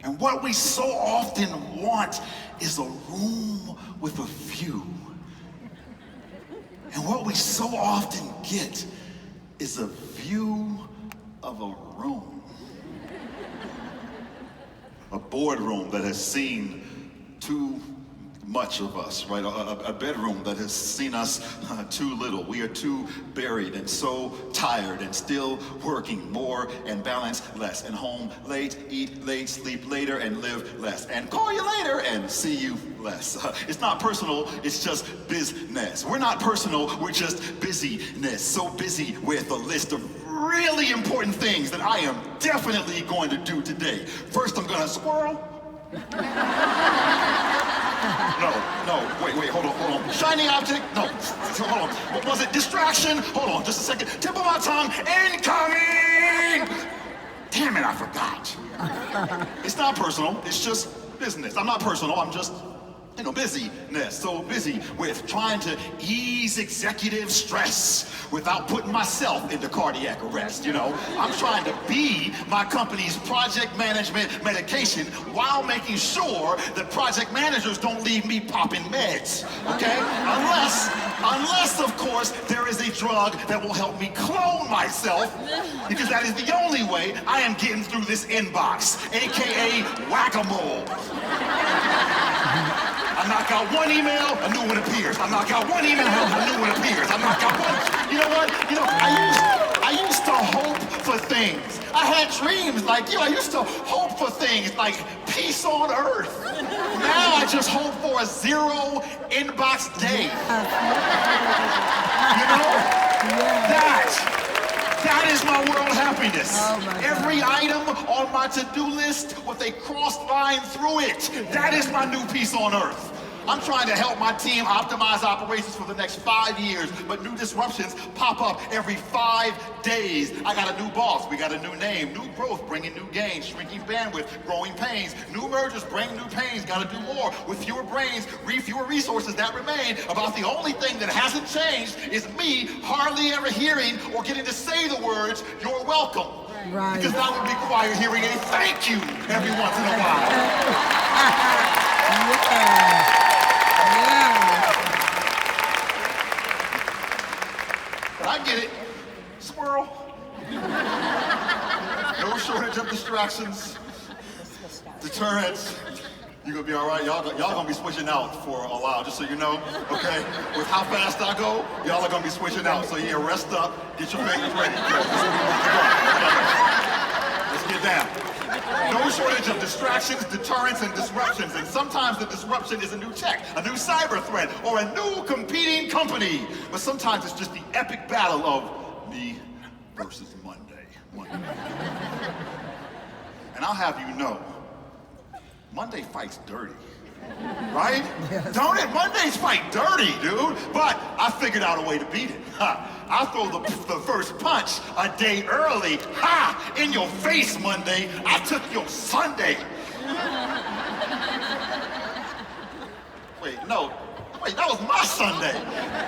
And what we so often want is a room with a view. And what we so often get is a view of a room. A boardroom that has seen too much of us, right? A bedroom that has seen us too little. We are too buried and so tired and still working more and balance less. And home late, eat late, sleep later, and live less. And call you later and see you less. It's not personal, it's just business. We're not personal, we're just busyness. So busy with a list of really important things that I am definitely going to do today. First, I'm gonna squirrel. No, wait, hold on. Shiny object, no, hold on. What was it? Distraction, hold on, just a second. Tip of my tongue, incoming! Damn it, I forgot. It's not personal, it's just business. I'm not personal, I'm just, busyness. So busy with trying to ease executive stress without putting myself into cardiac arrest, I'm trying to be my company's project management medication while making sure that project managers don't leave me popping meds, okay? Unless, of course, there is a drug that will help me clone myself, because that is the only way I am getting through this inbox, AKA whack-a-mole. I knock out one email, a new one appears. I knock out one email, a new one appears. I knock out one. You know what? I used to hope for things. I had dreams like you. I used to hope for things like peace on earth. Now I just hope for a zero inbox day. That is my world happiness. Every item on my to-do list with a cross line through it. That is my new peace on earth. I'm trying to help my team optimize operations for the next 5 years, but new disruptions pop up every 5 days. I got a new boss, we got a new name, new growth, bringing new gains, shrinking bandwidth, growing pains, new mergers bring new pains, gotta do more with fewer brains, fewer resources that remain. About the only thing that hasn't changed is me hardly ever hearing or getting to say the words, "You're welcome." Right. Because that would require hearing a thank you every once in a while. Yeah. But I get it. Squirrel. No shortage of distractions, deterrents. You're gonna be all right. Y'all gonna be switching out for a while, just so you know, okay? With how fast I go, y'all are gonna be switching out. So yeah, rest up, get your fingers ready. Let's get down. No shortage of distractions, deterrents, and disruptions. And sometimes the disruption is a new tech, a new cyber threat, or a new competing company. But sometimes it's just the epic battle of me versus Monday. And I'll have you know, Monday fights dirty. Right? Yes. Don't it? Mondays fight dirty, dude. But I figured out a way to beat it. I'll throw the first punch a day early. Ha! In your face, Monday. I took your Sunday. Wait, that was my Sunday.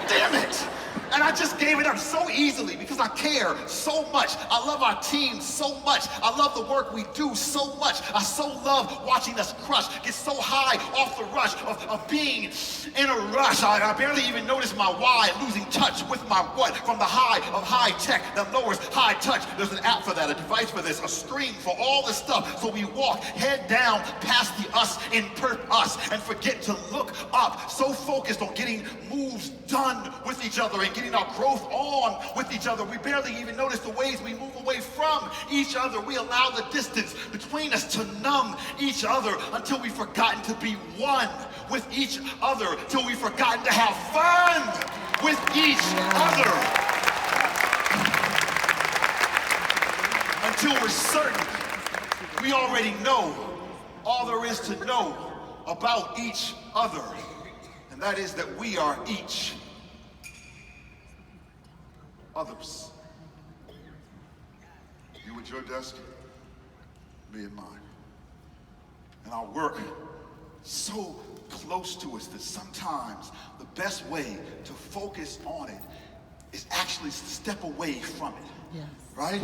Damn it. And I just gave it up so easily because I care so much. I love our team so much. I love the work we do so much. I so love watching us crush, get so high off the rush of being in a rush. I barely even notice my why, losing touch with my what. From the high of high tech that lowers high touch. There's an app for that, a device for this, a screen for all this stuff. So we walk head down past the us in us and forget to look up. So focused on getting moves done with each other and getting our growth on with each other. We barely even notice the ways we move away from each other. We allow the distance between us to numb each other until we've forgotten to be one with each other, till we've forgotten to have fun with each other. Until we're certain we already know all there is to know about each other. And that is that we are each others. You at your desk, me at mine. And our work so close to us that sometimes the best way to focus on it is actually to step away from it. Yes. Right?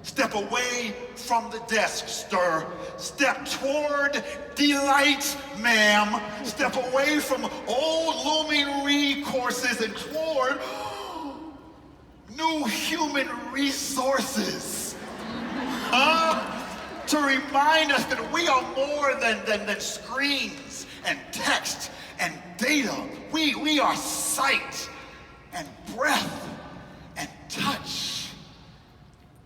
Step away from the desk, stir. Step toward delight, ma'am. Step away from old looming recourses and toward new human resources. To remind us that we are more than screens and text and data. We are sight and breath and touch.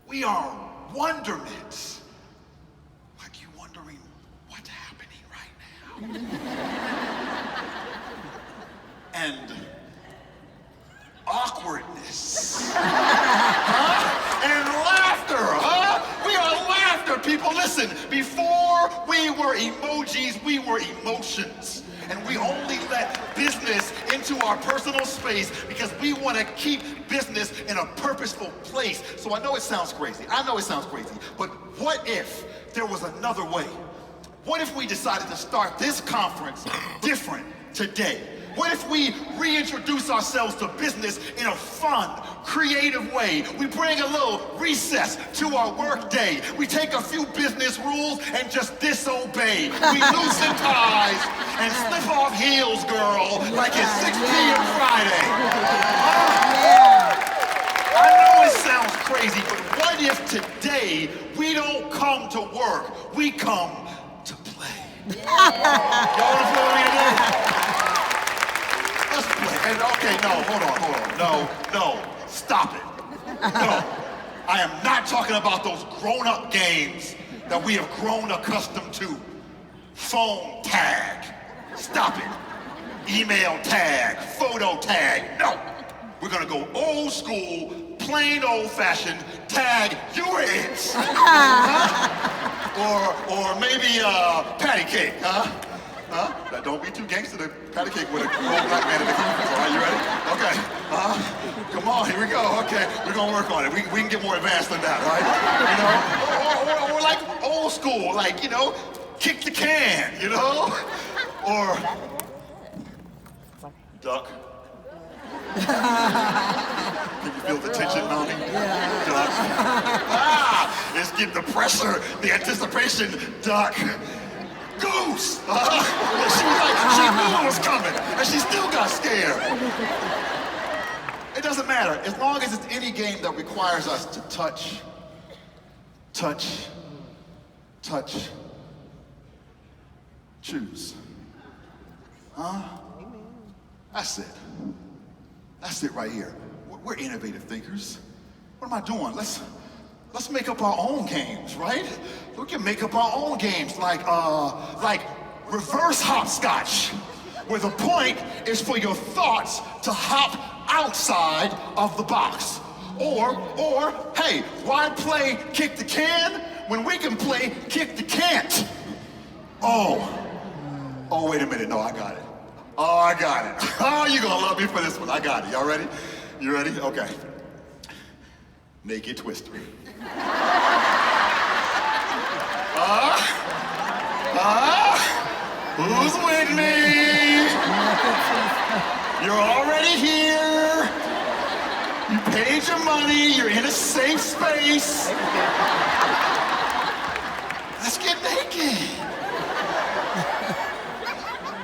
We are wonderment. Like you wondering what's happening right now. And awkwardness. And laughter, We are laughter, people. Listen, before we were emojis, we were emotions. And we only let business into our personal space because we want to keep business in a purposeful place. So I know it sounds crazy. But what if there was another way? What if we decided to start this conference different today? What if we reintroduce ourselves to business in a fun, creative way? We bring a little recess to our work day. We take a few business rules and just disobey. We loosen ties and slip off heels, girl, like it's 6 p.m. Friday. I know it sounds crazy, but what if today we don't come to work, we come to play? Y'all wanna play with me today? Let's play. And okay, no, hold on. No, stop it. No, I am not talking about those grown-up games that we have grown accustomed to. Phone tag. Stop it. Email tag. Photo tag. No. We're gonna go old school, plain old-fashioned tag. You were it. Or maybe patty cake, Now, don't be too gangster to patty cake with a grown black man in the conference, all right? You ready? Okay. Come on, here we go. Okay, we're gonna work on it. We can get more advanced than that, right? Or like old school, like, kick the can, Or duck. Can you feel the tension mounting? Duck. Let's get the pressure, the anticipation, duck. Goose! She was like, she knew it was coming, and she still got scared. It doesn't matter, as long as it's any game that requires us to touch, choose. That's it right here. We're innovative thinkers. What am I doing? Let's make up our own games, right? We can make up our own games like reverse hopscotch, where the point is for your thoughts to hop outside of the box. Or, hey, why play kick the can when we can play kick the can't? Oh, wait a minute, no, I got it. Oh, you're gonna love me for this one. I got it, y'all ready? You ready? Okay. Naked twister. Who's with me? You're already here. You paid your money. You're in a safe space. Let's get naked.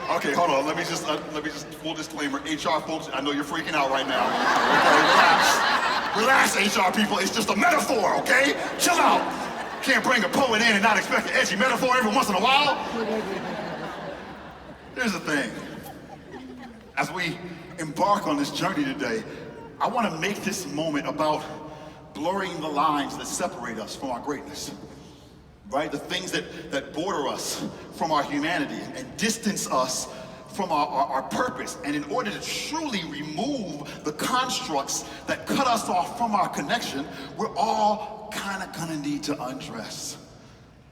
Okay, hold on. Let me just full disclaimer. HR folks, I know you're freaking out right now. Okay, relax, HR people. It's just a metaphor, okay? Chill out. Can't bring a poet in and not expect an edgy metaphor every once in a while. Here's the thing. As we embark on this journey today, I want to make this moment about blurring the lines that separate us from our greatness. Right? The things that border us from our humanity and distance us from our purpose. And in order to truly remove the constructs that cut us off from our connection, we're all kind of gonna need to undress.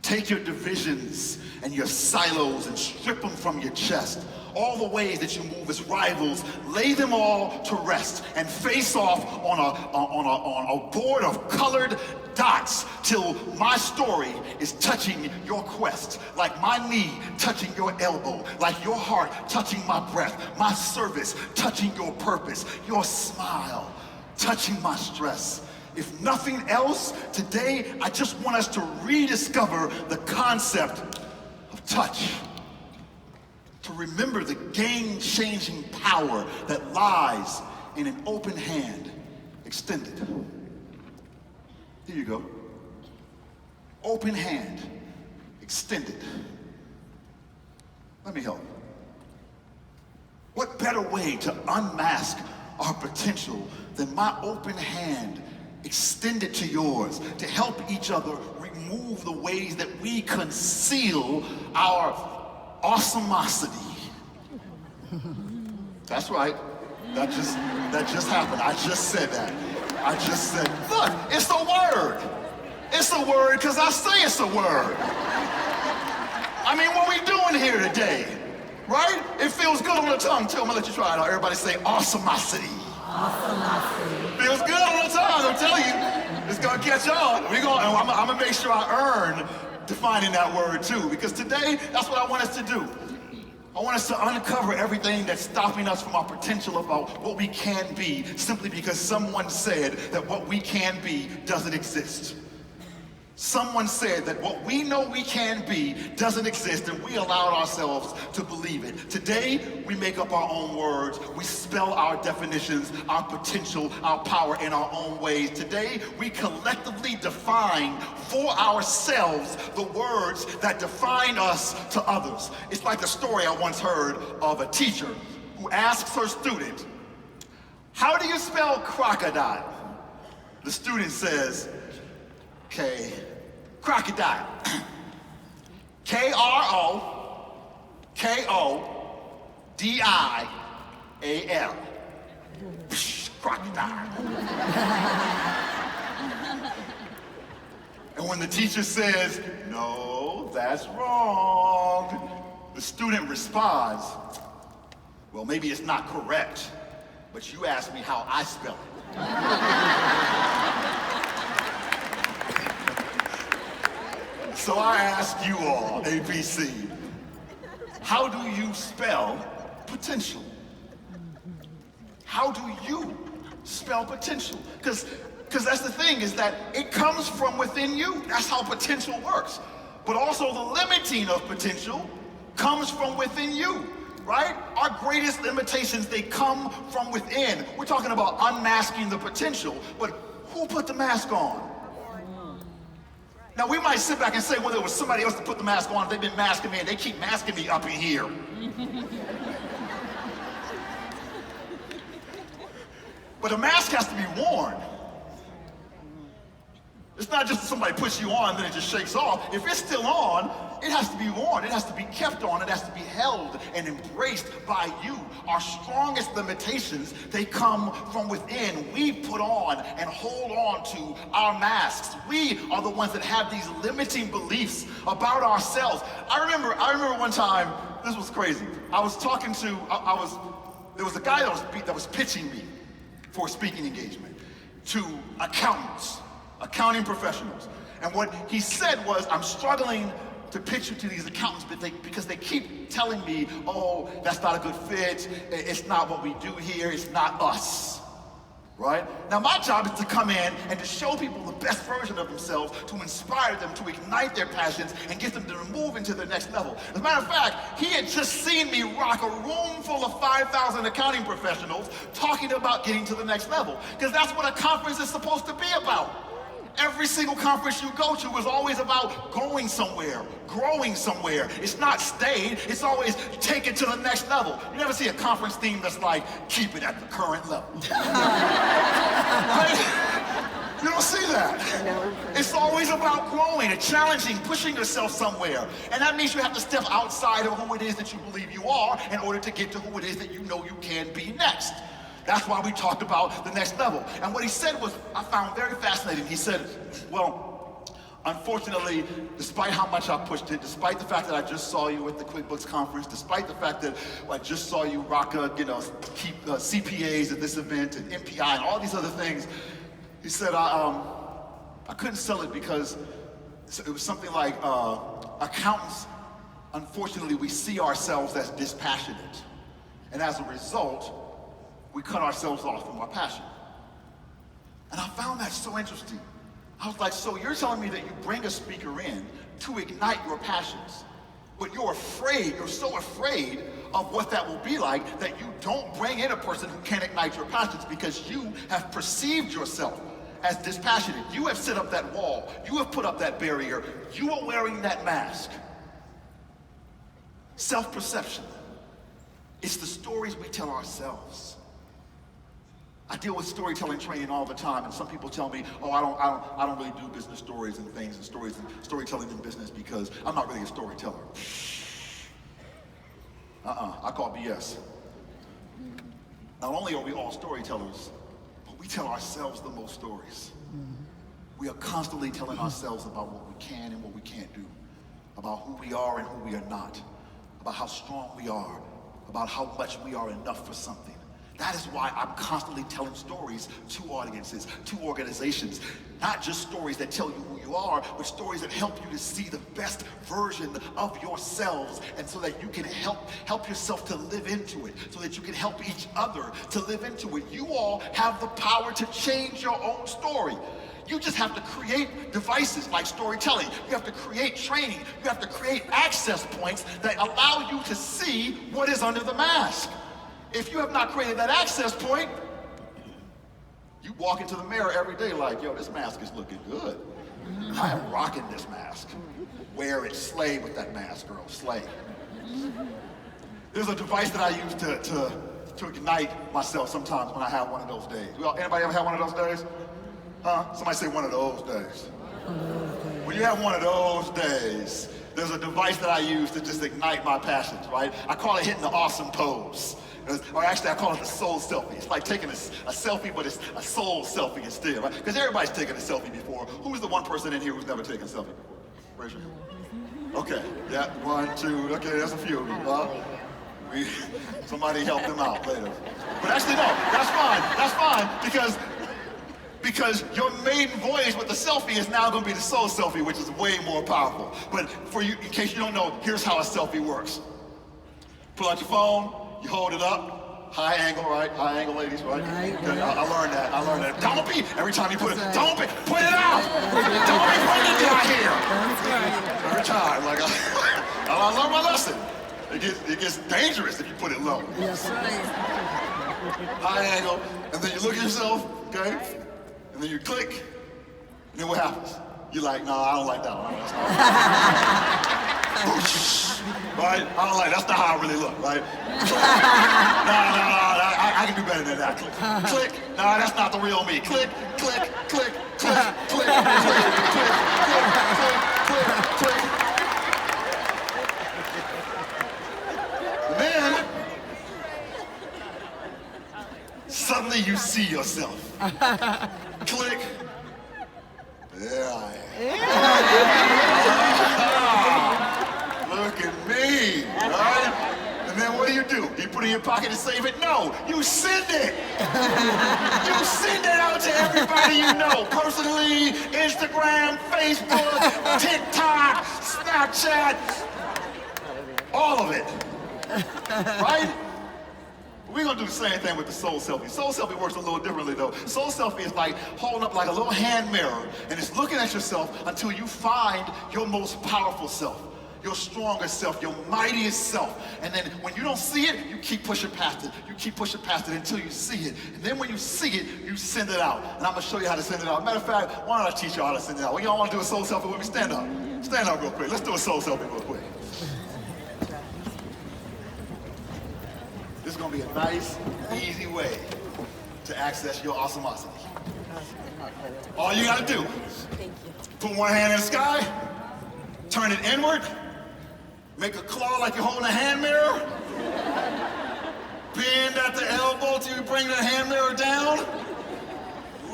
Take your divisions and your silos and strip them from your chest. All the ways that you move as rivals, lay them all to rest and face off on a board of colored dots till my story is touching your quest, like my knee touching your elbow, like your heart touching my breath, my service touching your purpose, your smile touching my stress, If nothing else, today I just want us to rediscover the concept of touch. To remember the game-changing power that lies in an open hand extended. Here you go. Open hand extended. Let me help. What better way to unmask our potential than my open hand extended to yours to help each other remove the ways that we conceal our awesomosity. That's right. That just happened. I just said that. I just said, look, it's a word. It's a word because I say it's a word. I mean, what we doing here today, right? It feels good on the tongue too. I'm gonna let you try it out. Everybody say awesomosity. Awesomosity. Feels good on the tongue, I'm telling you. It's gonna catch on. I'm gonna make sure I earn defining that word too, because today, that's what I want us to do. I want us to uncover everything that's stopping us from our potential about what we can be, simply because someone said that what we can be doesn't exist. Someone said that what we know we can be doesn't exist, and we allowed ourselves to believe it. Today, we make up our own words. We spell our definitions, our potential, our power in our own ways. Today, we collectively define for ourselves the words that define us to others. It's like the story I once heard of a teacher who asks her student, "How do you spell crocodile?" The student says, "Okay, crocodile. K-R-O-K-O-D-I-A-L. Crocodile." And when the teacher says, "No, that's wrong," the student responds, "Well, maybe it's not correct, but you asked me how I spell it." So I ask you all, APC, how do you spell potential? How do you spell potential? Because that's the thing, is that it comes from within you. That's how potential works. But also the limiting of potential comes from within you, right? Our greatest limitations, they come from within. We're talking about unmasking the potential, but who put the mask on? Now, we might sit back and say, well, there was somebody else to put the mask on. They've been masking me, and they keep masking me up in here. But a mask has to be worn. It's not just somebody puts you on, then it just shakes off. If it's still on, it has to be worn. It has to be kept on. It has to be held and embraced by you. Our strongest limitations, they come from within. We put on and hold on to our masks. We are the ones that have these limiting beliefs about ourselves. I remember one time, this was crazy. I was talking to, there was a guy that was pitching me for a speaking engagement to accountants. Accounting professionals. And what he said was, "I'm struggling to pitch you to these accountants because they keep telling me, oh, that's not a good fit, it's not what we do here, it's not us." Right? Now my job is to come in and to show people the best version of themselves, to inspire them, to ignite their passions, and get them to move into the next level. As a matter of fact, he had just seen me rock a room full of 5,000 accounting professionals talking about getting to the next level. Because that's what a conference is supposed to be about. Every single conference you go to is always about going somewhere, growing somewhere. It's not stayed, it's always take it to the next level. You never see a conference theme that's like, keep it at the current level. Right? You don't see that. It's always about growing and challenging, pushing yourself somewhere. And that means you have to step outside of who it is that you believe you are in order to get to who it is that you know you can be next. That's why we talked about the next level. And what he said was, I found very fascinating. He said, well, unfortunately, despite how much I pushed it, despite the fact that I just saw you at the QuickBooks conference, despite the fact that I just saw you rock keep CPAs at this event and MPI and all these other things, he said, I couldn't sell it because it was something like accountants, unfortunately, we see ourselves as dispassionate. And as a result, we cut ourselves off from our passion. And I found that so interesting. I was like, so you're telling me that you bring a speaker in to ignite your passions, but you're so afraid of what that will be like that you don't bring in a person who can ignite your passions because you have perceived yourself as dispassionate. You have set up that wall. You have put up that barrier. You are wearing that mask. Self-perception. It's the stories we tell ourselves. I deal with storytelling training all the time, and some people tell me, oh, I don't really do business stories and things and storytelling in business because I'm not really a storyteller. I call BS. Not only are we all storytellers, but we tell ourselves the most stories. We are constantly telling ourselves about what we can and what we can't do, about who we are and who we are not, about how strong we are, about how much we are enough for something. That is why I'm constantly telling stories to audiences, to organizations, not just stories that tell you who you are, but stories that help you to see the best version of yourselves, and so that you can help yourself to live into it, so that you can help each other to live into it. You all have the power to change your own story. You just have to create devices like storytelling. You have to create training. You have to create access points that allow you to see what is under the mask. If you have not created that access point, you walk into the mirror every day like, yo, this mask is looking good. I am rocking this mask. Wear it, slay with that mask, girl, slay. There's a device that I use to ignite myself sometimes when I have one of those days. Anybody ever have one of those days? Huh? Somebody say one of those days. When you have one of those days, there's a device that I use to just ignite my passions, right? I call it hitting the awesome pose. Or actually, I call it the soul selfie. It's like taking a selfie, but it's a soul selfie instead, right? Because everybody's taken a selfie before. Who's the one person in here who's never taken a selfie before? Raise your hand. Okay, yeah, 1, 2, okay, there's a few of you. Somebody help them out later. But actually, no, that's fine, because your maiden voyage with the selfie is now going to be the soul selfie, which is way more powerful. But for you, in case you don't know, here's how a selfie works. Pull out your phone. You hold it up, high angle, right? High angle, ladies, right? Okay, I learned that. Don't be, every time you put it, don't be, put it out! Don't be putting it out here! Every time, like, I learned my lesson. It gets dangerous if you put it low. Yes, right. High angle, and then you look at yourself, okay? And then you click, and then what happens? You're like, no, I don't like that one. Right? I don't like, that's not how I really look, right? No, I can do better than that. Click, no, that's not the real me. Click, click, click, click, click, click, click, click, click, click. Then, suddenly you see yourself. Click. There I am. Look at me, right? And then what do? You put it in your pocket and save it? No, you send it. You send it out to everybody you know. Personally, Instagram, Facebook, TikTok, Snapchat, all of it, right? We're gonna do the same thing with the soul selfie. Soul selfie works a little differently though. Soul selfie is like holding up like a little hand mirror and it's looking at yourself until you find your most powerful self, your strongest self, your mightiest self. And then when you don't see it, you keep pushing past it. You keep pushing past it until you see it. And then when you see it, you send it out. And I'm gonna show you how to send it out. Matter of fact, why don't I teach you how to send it out? Well, y'all wanna do a soul selfie with me? Stand up. Stand up real quick. Let's do a soul selfie real quick. This is gonna be a nice, easy way to access your awesomosity. All you gotta do, put one hand in the sky, turn it inward, make a claw like you're holding a hand mirror, bend at the elbow till you bring the hand mirror down,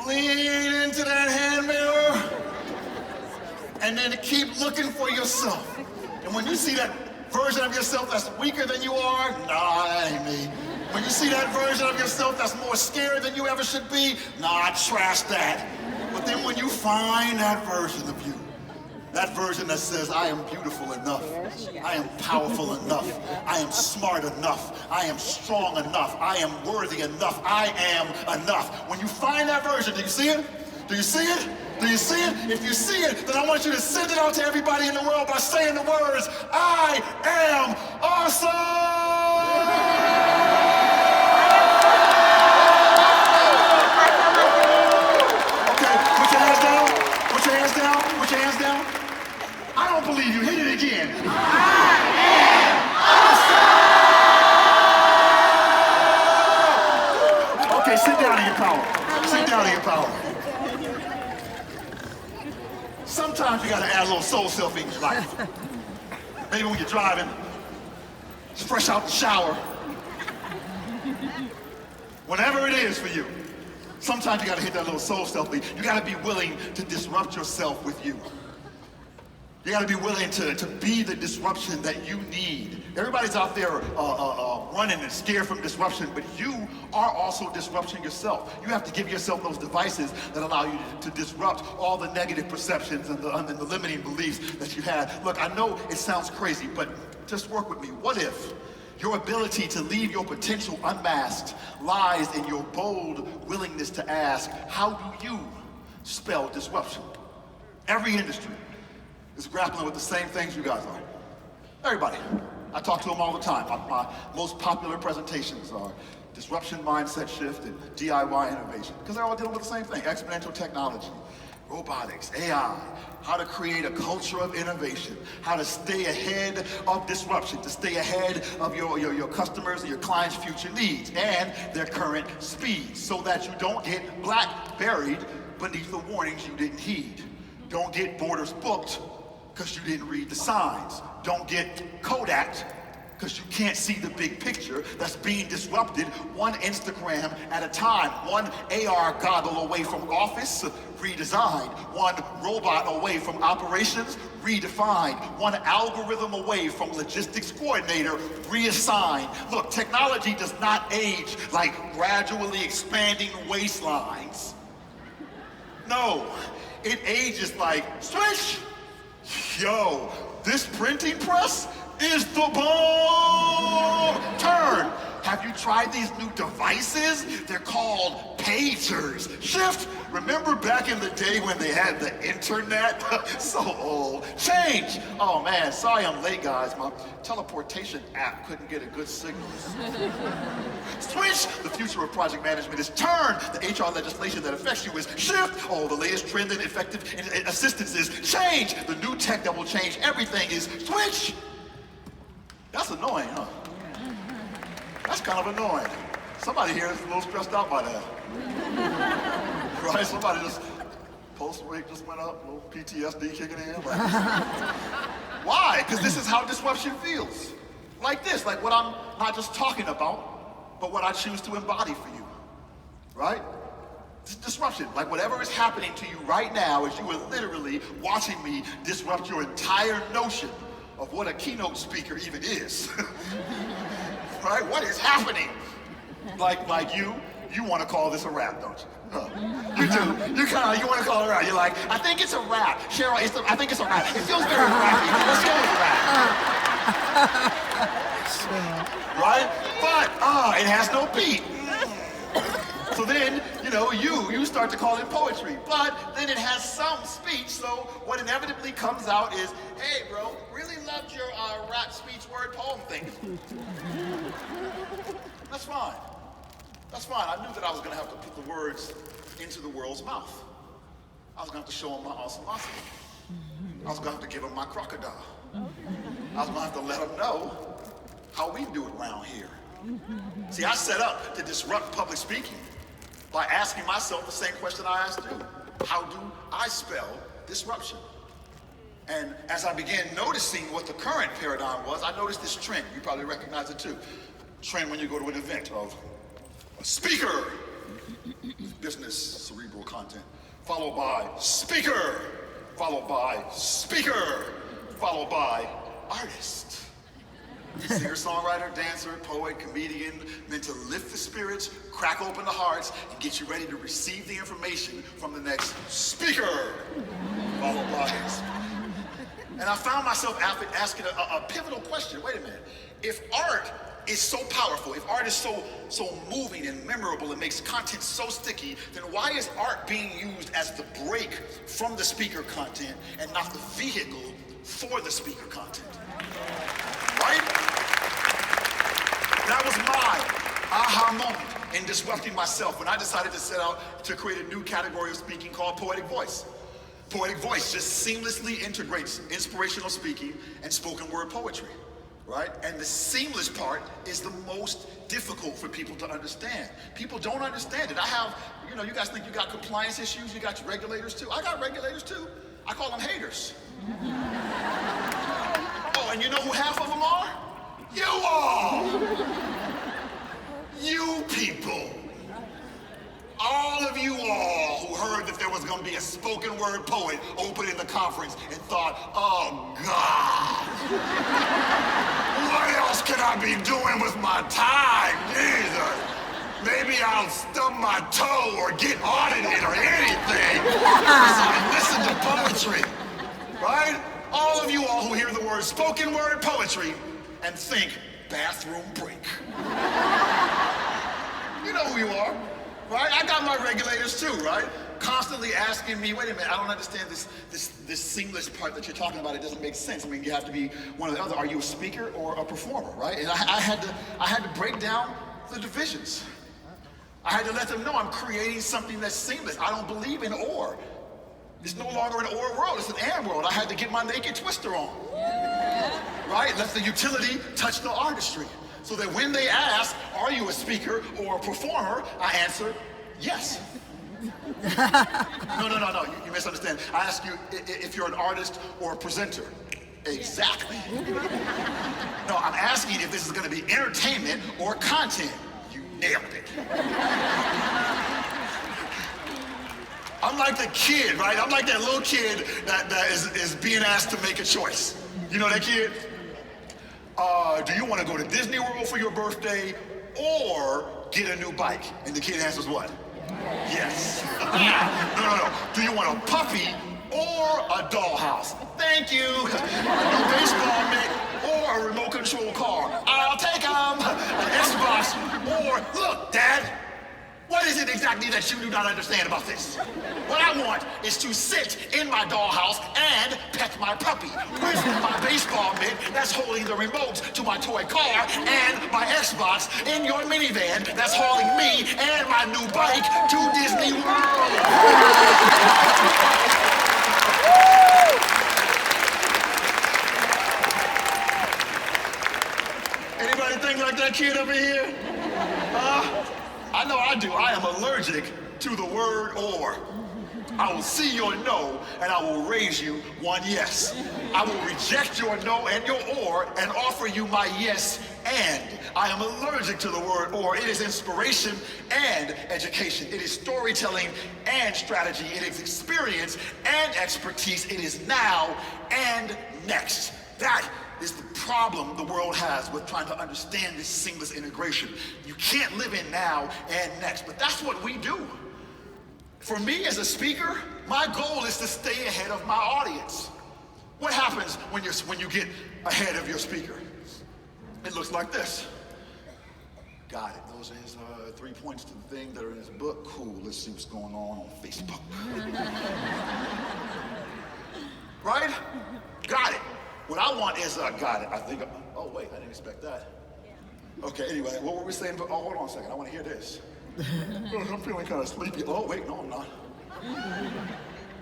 lean into that hand mirror, and then keep looking for yourself. And when you see that version of yourself that's weaker than you are, nah, that ain't me. When you see that version of yourself that's more scared than you ever should be, nah, trash that. But then when you find that version of you, That version that says, I am beautiful enough, I am powerful enough, I am smart enough, I am strong enough, I am worthy enough, I am enough. When you find that version, do you see it? Do you see it? Do you see it? If you see it, then I want you to send it out to everybody in the world by saying the words, I am awesome! I don't believe you. Hit it again. I am awesome! Okay, sit down in your power. Sit down in your power. Sometimes you gotta add a little soul selfie in your life. Maybe when you're driving, it's fresh out the shower. Whatever it is for you. Sometimes you gotta hit that little soul selfie. You gotta be willing to disrupt yourself with you. You gotta be willing to be the disruption that you need. Everybody's out there running and scared from disruption, but you are also disrupting yourself. You have to give yourself those devices that allow you to disrupt all the negative perceptions and the limiting beliefs that you had. Look, I know it sounds crazy, but just work with me. What if your ability to leave your potential unmasked lies in your bold willingness to ask, how do you spell disruption? Every industry is grappling with the same things you guys are. Everybody. I talk to them all the time. My most popular presentations are disruption, mindset shift, and DIY innovation, because they're all dealing with the same thing: exponential technology, robotics, AI, how to create a culture of innovation, how to stay ahead of disruption, to stay ahead of your customers and your clients' future needs and their current speeds, so that you don't get buried beneath the warnings you didn't heed. Don't get borders booked because you didn't read the signs. Don't get Kodak because you can't see the big picture that's being disrupted one Instagram at a time, one AR goggle away from office, redesigned, one robot away from operations, redefined, one algorithm away from logistics coordinator, reassigned. Look, technology does not age like gradually expanding waistlines. No, it ages like, switch! Yo, this printing press is the bomb! Turn! Have you tried these new devices? They're called pagers. Shift! Remember back in the day when they had the internet? So old. Change! Oh man, sorry I'm late, guys. My teleportation app couldn't get a good signal. Switch! The future of project management is turn. The HR legislation that affects you is shift. Oh, the latest trend in effective assistance is change. The new tech that will change everything is switch. That's annoying, huh? That's kind of annoying. Somebody here is a little stressed out by that. Right? Somebody just, pulse rate just went up, a little PTSD kicking in. Like, why? Because this is how disruption feels. Like this, like what I'm not just talking about, but what I choose to embody for you. Right? It's disruption. Like whatever is happening to you right now as you are literally watching me disrupt your entire notion of what a keynote speaker even is. Right? What is happening? Like you want to call this a rap, don't you? Huh. You do. You want to call it a rap. You're like, I think it's a rap. Cheryl, I think it's a rap. It feels very rappy. Let's go with rap. Right? But, it has no beat. So then, you start to call it poetry. But then it has some speech, so what inevitably comes out is, hey, bro, really loved your rap speech word poem thing. That's fine. That's fine. I knew that I was going to have to put the words into the world's mouth. I was going to have to show them my awesomeosity. I was going to have to give them my crocodile. I was going to have to let them know how we do it around here. See, I set up to disrupt public speaking by asking myself the same question I asked you. How do I spell disruption? And as I began noticing what the current paradigm was, I noticed this trend. You probably recognize it too. Trend when you go to an event of a speaker with business cerebral content, followed by speaker, followed by speaker, followed by artist. Singer, songwriter, dancer, poet, comedian, meant to lift the spirits, crack open the hearts, and get you ready to receive the information from the next speaker, followed by And I found myself asking a pivotal question. Wait a minute. If art is so powerful, if art is so moving and memorable and makes content so sticky, then why is art being used as the break from the speaker content and not the vehicle for the speaker content? Right? That was my aha moment in disrupting myself when I decided to set out to create a new category of speaking called poetic voice. Poetic voice just seamlessly integrates inspirational speaking and spoken word poetry, right? And the seamless part is the most difficult for people to understand. People don't understand it. I have, you guys think you got compliance issues, you got your regulators too. I got regulators too. I call them haters. Oh, and you know who half of them are? You all! You people! All of you all who heard that there was going to be a spoken word poet opening the conference and thought, oh God, what else can I be doing with my time? Jesus, maybe I'll stub my toe or get audited or anything because I listen to poetry, right? All of you all who hear the word spoken word poetry and think bathroom break. You know who you are. Right? I got my regulators too, right? Constantly asking me, wait a minute, I don't understand this seamless part that you're talking about. It doesn't make sense. I mean, you have to be one or the other. Are you a speaker or a performer, right? And I had to break down the divisions. I had to let them know I'm creating something that's seamless. I don't believe in or. It's no longer an or world, it's an and world. I had to get my naked twister on. Right? Let the utility touch the artistry. So that when they ask, are you a speaker or a performer, I answer, yes. No, you misunderstand. I ask you if you're an artist or a presenter. Exactly. No, I'm asking if this is going to be entertainment or content. You nailed it. I'm like the kid, right? I'm like that little kid that is being asked to make a choice. You know that kid? Do you want to go to Disney World for your birthday or get a new bike? And the kid answers what? Yes. No. Do you want a puppy or a dollhouse? Thank you. A new baseball mitt or a remote control car? I'll take them. An Xbox or, look, Dad, what is it exactly that you do not understand about this? What I want is to sit in my dollhouse and pet my puppy with my baseball mitt that's holding the remote to my toy car and my Xbox in your minivan that's hauling me and my new bike to Disney World. Anybody think like that kid over here? I know I do. I am allergic to the word or. I will see your no and I will raise you one yes. I will reject your no and your or and offer you my yes and. I am allergic to the word or. It is inspiration and education. It is storytelling and strategy. It is experience and expertise. It is now and next. That is the problem the world has with trying to understand this seamless integration. You can't live in now and next, but that's what we do. For me as a speaker, my goal is to stay ahead of my audience. What happens when you get ahead of your speaker? It looks like this. Got it. Those are his 3 points to the thing that are in his book. Cool. Let's see what's going on Facebook. Right? Got it. What I want is, got it. I think, oh wait, I didn't expect that. Okay, anyway, what were we saying? Oh, hold on a second. I want to hear this. I'm feeling kind of sleepy. Oh, wait, no, I'm not.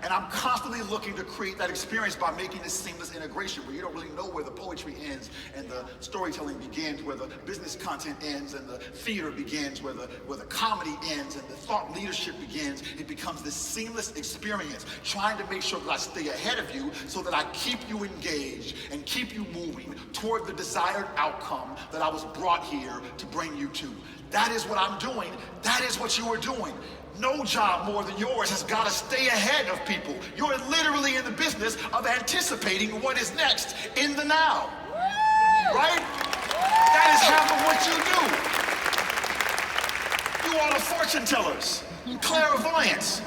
And I'm constantly looking to create that experience by making this seamless integration where you don't really know where the poetry ends and the storytelling begins, where the business content ends and the theater begins, where the comedy ends and the thought leadership begins. It becomes this seamless experience, trying to make sure that I stay ahead of you so that I keep you engaged and keep you moving toward the desired outcome that I was brought here to bring you to. That is what I'm doing. That is what you are doing. No job more than yours has got to stay ahead of people. You're literally in the business of anticipating what is next in the now. Right? That is half of what you do. You are the fortune tellers, clairvoyants,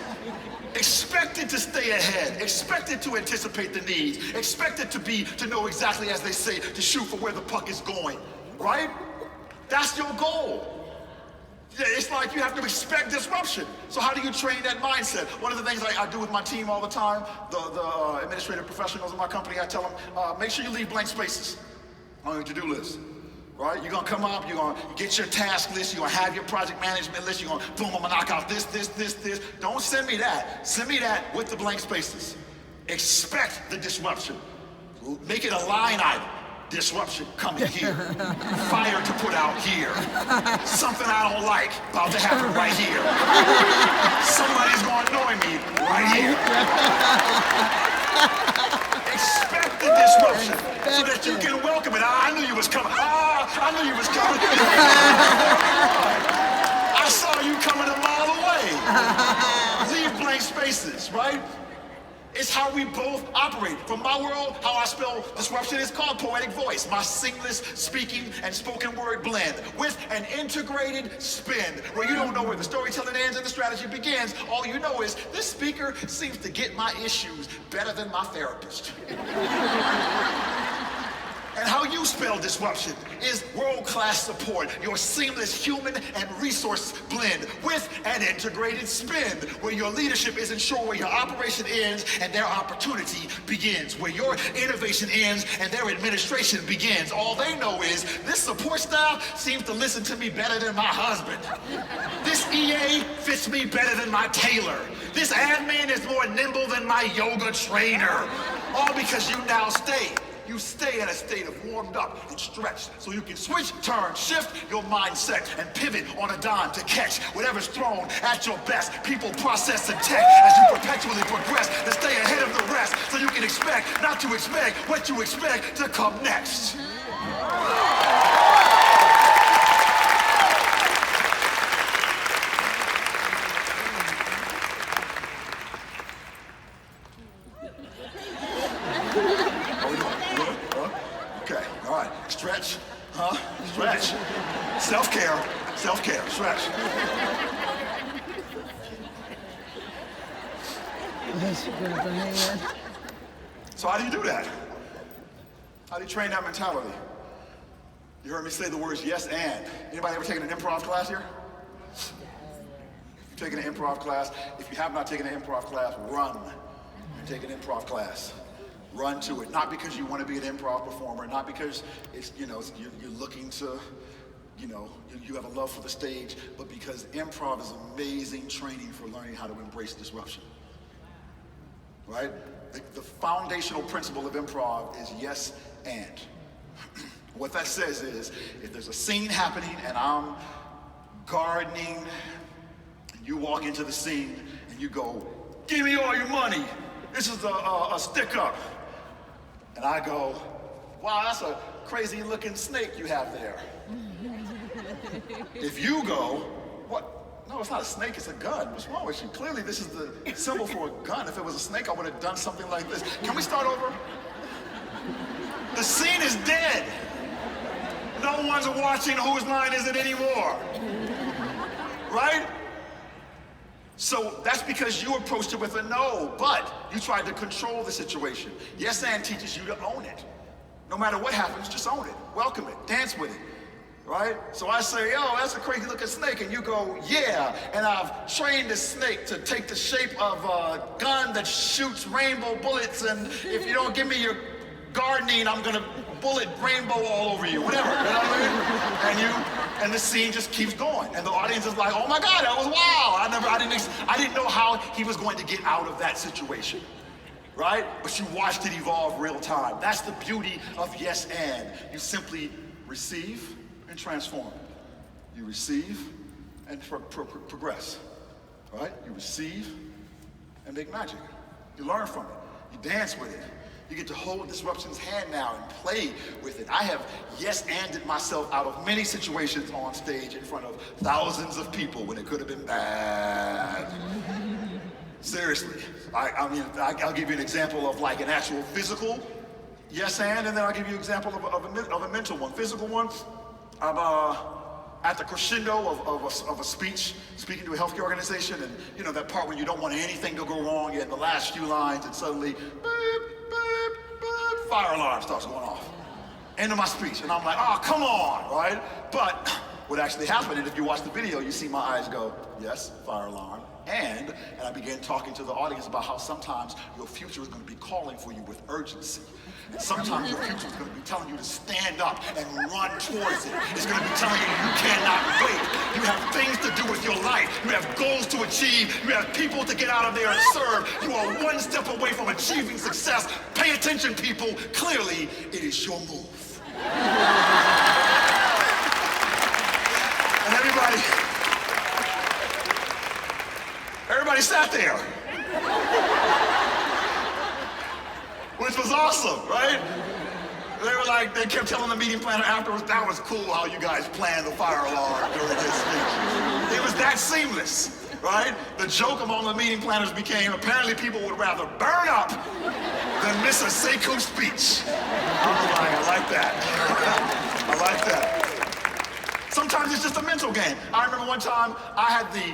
expected to stay ahead, expected to anticipate the needs, expected to know exactly, as they say, to shoot for where the puck is going, right? That's your goal. Yeah, it's like you have to expect disruption. So how do you train that mindset? One of the things I do with my team all the time, the administrative professionals in my company, I tell them, make sure you leave blank spaces on your to-do list. Right? You're gonna come up, you're gonna get your task list, you're gonna have your project management list, you're gonna, boom, I'm gonna knock out this. Don't send me that. Send me that with the blank spaces. Expect the disruption. Make it a line item. Disruption coming here. Fire to put out here. Something I don't like about to happen right here. Somebody's gonna annoy me right here. Expect the disruption so that you can welcome it. I knew you was coming. I knew you was coming. I saw you coming a mile away. Leave blank spaces, right? It's how we both operate. From my world, how I spell disruption is called poetic voice. My seamless speaking and spoken word blend with an integrated spin where you don't know where the storytelling ends and the strategy begins. All you know is this speaker seems to get my issues better than my therapist. And how you spell disruption is world-class support, your seamless human and resource blend with an integrated spin, where your leadership isn't sure where your operation ends and their opportunity begins, where your innovation ends and their administration begins. All they know is this support staff seems to listen to me better than my husband. This EA fits me better than my tailor. This admin is more nimble than my yoga trainer. All because you now stay. You stay in a state of warmed up and stretched so you can switch, turn, shift your mindset and pivot on a dime to catch whatever's thrown at your best. People, process, and tech as you perpetually progress to stay ahead of the rest so you can expect not to expect what you expect to come next. Stretch, stretch. Self-care, stretch. So how do you do that? How do you train that mentality? You heard me say the words yes and. Anybody ever taken an improv class here? If you're taking an improv class, if you have not taken an improv class, run and take an improv class. Run to it, not because you want to be an improv performer, not because it's, you're looking to, you have a love for the stage, but because improv is amazing training for learning how to embrace disruption, right? The foundational principle of improv is yes and. What that says is, if there's a scene happening and I'm gardening, and you walk into the scene and you go, give me all your money, this is a stick up. And I go, wow, that's a crazy looking snake you have there. If you go, what? No, it's not a snake, it's a gun. What's wrong with you? Clearly this is the symbol for a gun. If it was a snake, I would have done something like this. Can we start over? The scene is dead. No one's watching whose line is it anymore. Right? So that's because you approached it with a no, but you tried to control the situation. Yes and teaches you to own it. No matter what happens, just own it. Welcome it. Dance with it. Right? So I say, yo, that's a crazy looking snake. And you go, yeah. And I've trained this snake to take the shape of a gun that shoots rainbow bullets. And if you don't give me your gardening, I'm going to bullet rainbow all over you. Whatever. You know what I mean? And the scene just keeps going. And the audience is like, oh my God, that was wow. I didn't know how he was going to get out of that situation. Right? But you watched it evolve real time. That's the beauty of yes and. You simply receive and transform. You receive and progress. Right? You receive and make magic. You learn from it. You dance with it. You get to hold disruption's hand now and play with it. I have yes-anded myself out of many situations on stage in front of thousands of people when it could have been bad. Seriously. I'll give you an example of like an actual physical yes and then I'll give you an example of a mental one. Physical one, at the crescendo of a speech, speaking to a healthcare organization, and you know that part when you don't want anything to go wrong, yet in the last few lines, and suddenly, beep, beep, beep, fire alarm starts going off. End of my speech, and I'm like, oh, come on, right? But what actually happened, and if you watch the video, you see my eyes go, yes, fire alarm. And I began talking to the audience about how sometimes your future is going to be calling for you with urgency. And sometimes your future is going to be telling you to stand up and run towards it. It's going to be telling you you cannot wait. You have things to do with your life. You have goals to achieve. You have people to get out of there and serve. You are one step away from achieving success. Pay attention, people. Clearly, it is your move. And everybody sat there. Which was awesome, right? They were like, they kept telling the meeting planner afterwards, that was cool how you guys planned the fire alarm during this speech. It was that seamless, right? The joke among the meeting planners became, apparently people would rather burn up than miss a Sekou speech. I was like, I like that. I like that. Sometimes it's just a mental game. I remember one time I had the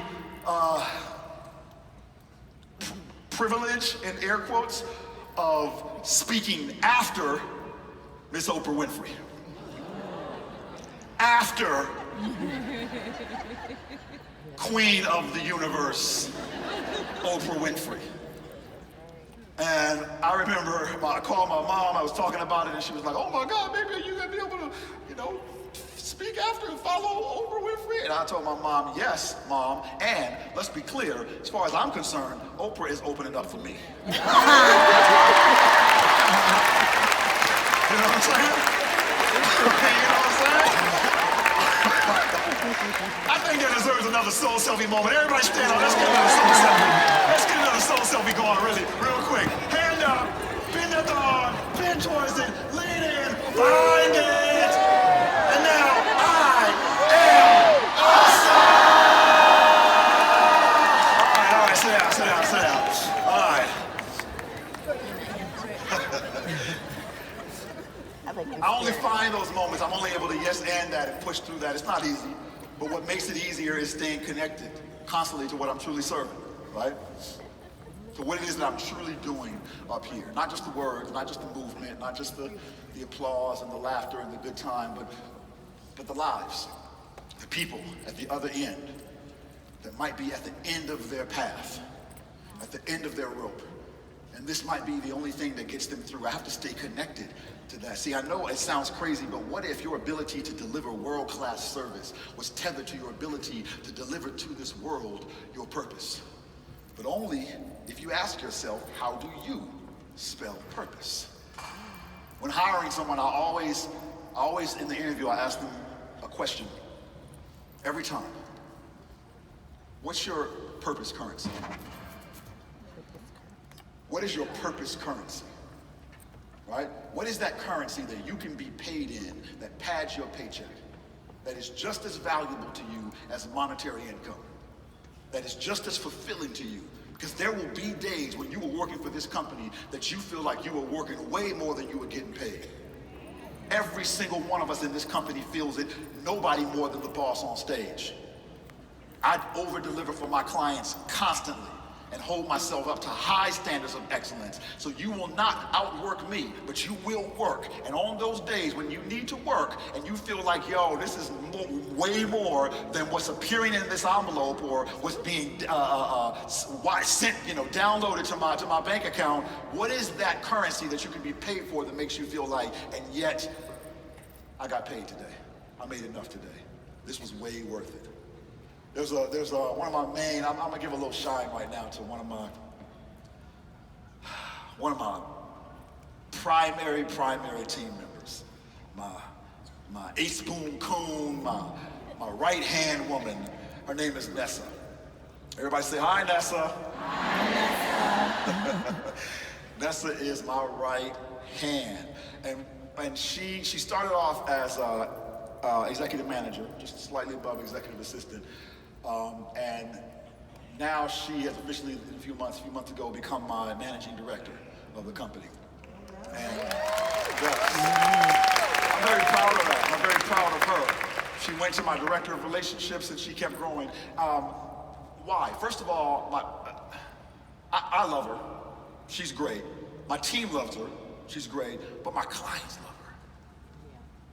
privilege, in air quotes, of speaking after Miss Oprah Winfrey. After Queen of the Universe, Oprah Winfrey. And I remember I called my mom, I was talking about it, and she was like, oh my God, maybe you're gonna be able to, you know, speak after and follow Oprah Winfrey? And I told my mom, yes, Mom, and let's be clear, as far as I'm concerned, Oprah is opening up for me. You know what I'm saying? You know what I'm saying? I think that deserves another soul selfie moment. Everybody stand up, let's get another soul selfie. Let's get another soul selfie going, really, real quick. Hand up, bend at the arm, bend towards it, lean in, find it. And now, I am awesome! All right, sit down. All right. I only find those moments, I'm only able to yes and that and push through that. It's not easy, but what makes it easier is staying connected constantly to what I'm truly serving, right? So what it is that I'm truly doing up here. Not just the words, not just the movement, not just the applause and the laughter and the good time, but the lives, the people at the other end that might be at the end of their path, at the end of their rope. And this might be the only thing that gets them through. I have to stay connected to that. See, I know it sounds crazy, but what if your ability to deliver world-class service was tethered to your ability to deliver to this world your purpose? But only if you ask yourself, how do you spell purpose? When hiring someone, I always in the interview, I ask them a question every time. What's your purpose currency? What is your purpose currency? Right? What is that currency that you can be paid in that pads your paycheck, that is just as valuable to you as monetary income, that is just as fulfilling to you? Because there will be days when you were working for this company that you feel like you were working way more than you were getting paid. Every single one of us in this company feels it, nobody more than the boss on stage. I over-deliver for my clients constantly and hold myself up to high standards of excellence. So you will not outwork me, but you will work. And on those days when you need to work and you feel like, yo, this is way more than what's appearing in this envelope or what's being sent, downloaded to my bank account, what is that currency that you can be paid for that makes you feel like, and yet I got paid today. I made enough today. This was way worth it. There's one of my main, I'm gonna give a little shine right now to one of my primary team members. My ace boom coon, my right-hand woman. Her name is Nessa. Everybody say hi, Nessa. Hi, Nessa. Nessa is my right hand. And she started off as executive manager, just slightly above executive assistant. And now she has officially, a few months ago, become my managing director of the company. And yes, I'm very proud of that. I'm very proud of her. She went to my director of relationships and she kept growing. Why? First of all, I love her. She's great. My team loves her. She's great. But my clients love her.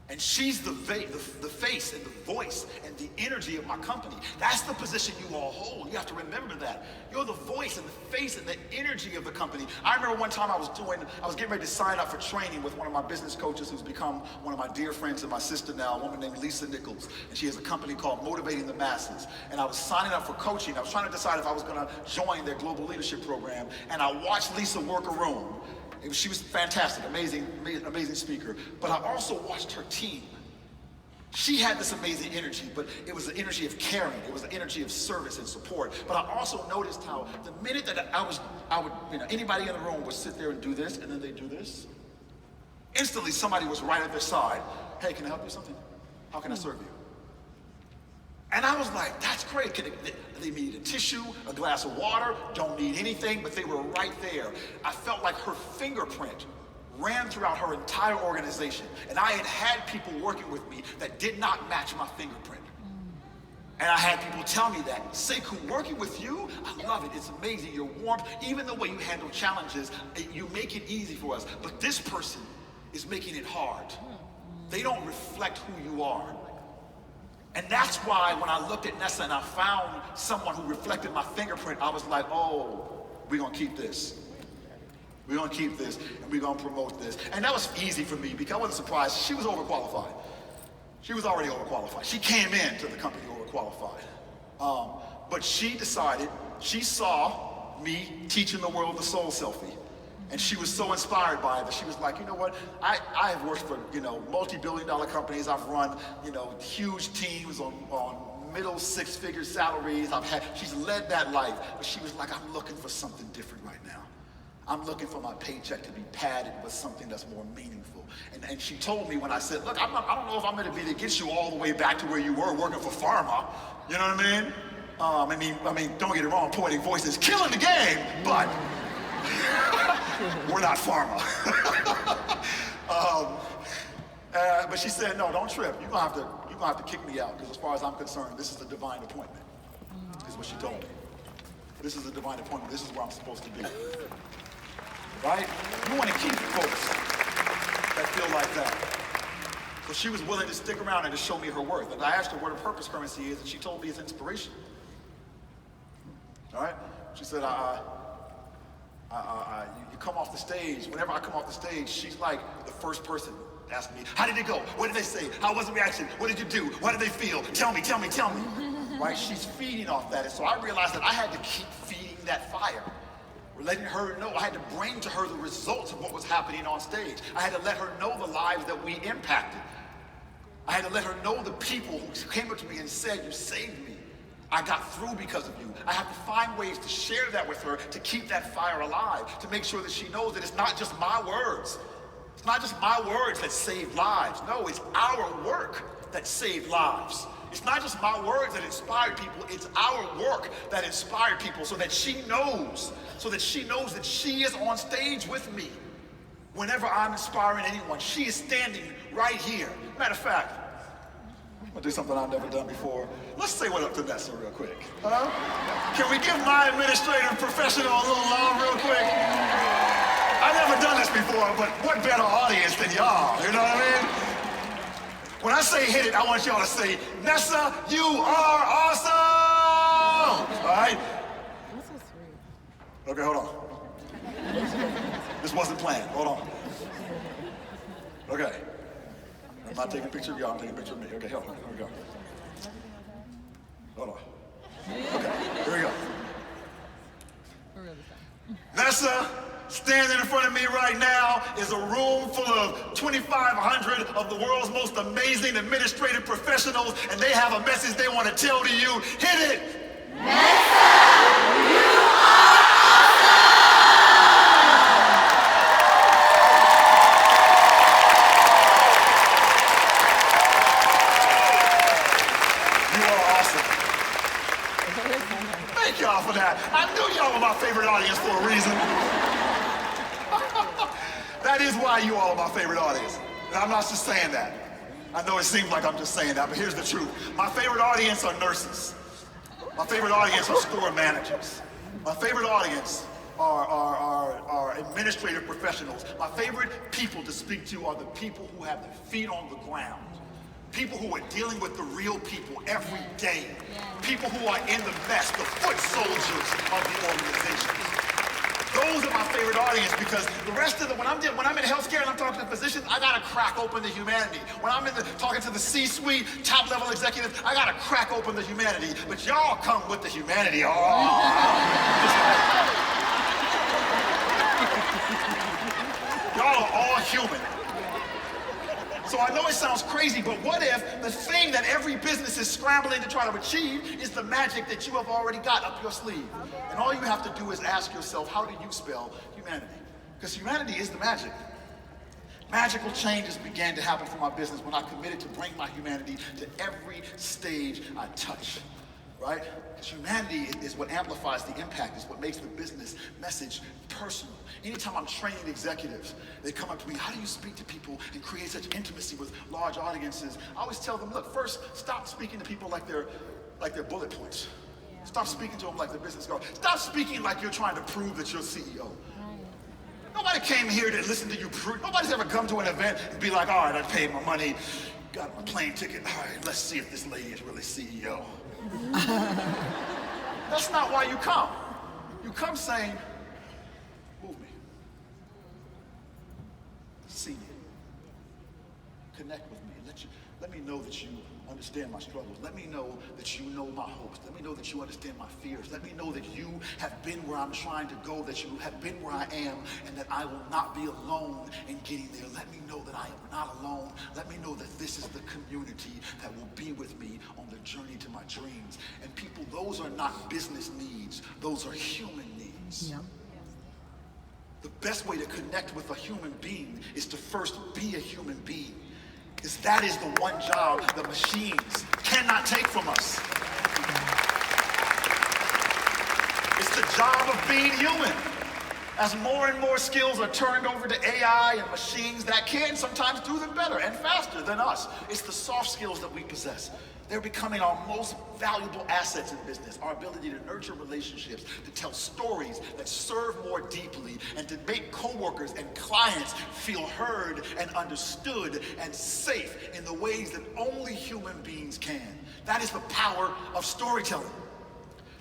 And she's the face and the voice and the energy of my company. That's the position you all hold. You have to remember that. You're the voice and the face and the energy of the company. I remember one time I was getting ready to sign up for training with one of my business coaches who's become one of my dear friends and my sister now, a woman named Lisa Nichols. And she has a company called Motivating the Masses. And I was signing up for coaching. I was trying to decide if I was going to join their global leadership program. And I watched Lisa work a room. She was fantastic, amazing speaker. But I also watched her team. She had this amazing energy, but it was the energy of caring. It was the energy of service and support. But I also noticed how the minute that I would, anybody in the room would sit there and do this, and then they do this. Instantly, somebody was right at their side. Hey, can I help you with something? How can I serve you? And I was like, that's great. They needed a tissue, a glass of water, don't need anything, but they were right there. I felt like her fingerprint ran throughout her entire organization. And I had people working with me that did not match my fingerprint. And I had people tell me that, Sekou, working with you, I love it, it's amazing, your warmth, even the way you handle challenges, you make it easy for us. But this person is making it hard. They don't reflect who you are. And that's why when I looked at Nessa and I found someone who reflected my fingerprint, I was like, oh, we're gonna keep this. We're gonna keep this and we're gonna promote this. And that was easy for me because I wasn't surprised. She was overqualified. She was already overqualified. She came into the company overqualified. But she decided, she saw me teaching the world the soul selfie. And she was so inspired by it that she was like, you know what? I have worked for, multi-billion-dollar companies. I've run, huge teams on middle six-figure salaries. She's led that life. But she was like, I'm looking for something different right now. I'm looking for my paycheck to be padded with something that's more meaningful. And she told me when I said, look, I don't know if I'm going to be able to get you all the way back to where you were working for pharma. You know what I mean? I mean, don't get it wrong, poetic voice is killing the game, but we're not pharma. But she said, no, don't trip. You're gonna have to kick me out, because as far as I'm concerned, this is a divine appointment, is what she told me. This is a divine appointment. This is where I'm supposed to be. Right? You want to keep folks that feel like that. So she was willing to stick around and to show me her worth. And I asked her what her purpose currency is, and she told me it's inspiration. All right? She said, you come off the stage. Whenever I come off the stage, she's like the first person asking me, how did it go? What did they say? How was the reaction? What did you do? What did they feel? Tell me. Right? She's feeding off that. And so I realized that I had to keep feeding that fire. Letting her know, I had to bring to her the results of what was happening on stage. I had to let her know the lives that we impacted. I had to let her know the people who came up to me and said, you saved me. I got through because of you. I have to find ways to share that with her, to keep that fire alive, to make sure that she knows that it's not just my words. It's not just my words that saved lives. No, it's our work that saved lives. It's not just my words that inspired people, it's our work that inspired people, so that she knows that she is on stage with me. Whenever I'm inspiring anyone, she is standing right here. Matter of fact, I'm gonna do something I've never done before. Let's say what up to Nessa real quick. Can we give my administrative professional a little love real quick? I've never done this before, but what better audience than y'all, you know what I mean? When I say hit it, I want y'all to say, Nessa, you are awesome! All right? That's so sweet. Okay, hold on. This wasn't planned. Hold on. Okay. I'm not taking a picture of y'all, I'm taking a picture of me. Okay, hold on. Here we go. Hold on. Okay, here we go. Nessa, standing in front of me right now is a room full of 2,500 of the world's most amazing administrative professionals, and they have a message they want to tell to you. Hit it! Nessa, you are Thank y'all for that. I knew y'all were my favorite audience for a reason. That is why you all are my favorite audience. And I'm not just saying that. I know it seems like I'm just saying that, but here's the truth. My favorite audience are nurses. My favorite audience are store managers. My favorite audience are administrative professionals. My favorite people to speak to are the people who have their feet on the ground. People who are dealing with the real people every day. People who are in the mess, the foot soldiers of the organization. Those are my favorite audience because the rest of when I'm in healthcare and I'm talking to physicians, I gotta crack open the humanity. When I'm talking to the C-suite, top level executives, I gotta crack open the humanity. But y'all come with the humanity. Oh, y'all are all human. So I know it sounds crazy, but what if the thing that every business is scrambling to try to achieve is the magic that you have already got up your sleeve? And all you have to do is ask yourself, how do you spell humanity? Because humanity is the magic. Magical changes began to happen for my business when I committed to bring my humanity to every stage I touch, right? Because humanity is what amplifies the impact, is what makes the business message personal. Anytime I'm training executives, they come up to me, how do you speak to people and create such intimacy with large audiences? I always tell them, look, first, stop speaking to people like they're bullet points. Stop speaking to them like they're business cards. Stop speaking like you're trying to prove that you're CEO. Nobody came here to listen to you prove. Nobody's ever come to an event and be like, all right, I paid my money, got my plane ticket. All right, let's see if this lady is really CEO. That's not why you come. You come saying, move me. See me. Connect with me. Let me know that you understand my struggles. Let me know that you know my hopes. Let me know that you understand my fears. Let me know that you have been where I'm trying to go, that you have been where I am, and that I will not be alone in getting there. Let me know that I am not alone. Let me know that this is the community that will be with me on the journey to my dreams. And people, those are not business needs. Those are human needs. Yep. The best way to connect with a human being is to first be a human being. Because that is the one job the machines cannot take from us. It's the job of being human. As more and more skills are turned over to AI and machines that can sometimes do them better and faster than us, it's the soft skills that we possess. They're becoming our most valuable assets in business. Our ability to nurture relationships, to tell stories that serve more deeply, and to make coworkers and clients feel heard and understood and safe in the ways that only human beings can. That is the power of storytelling.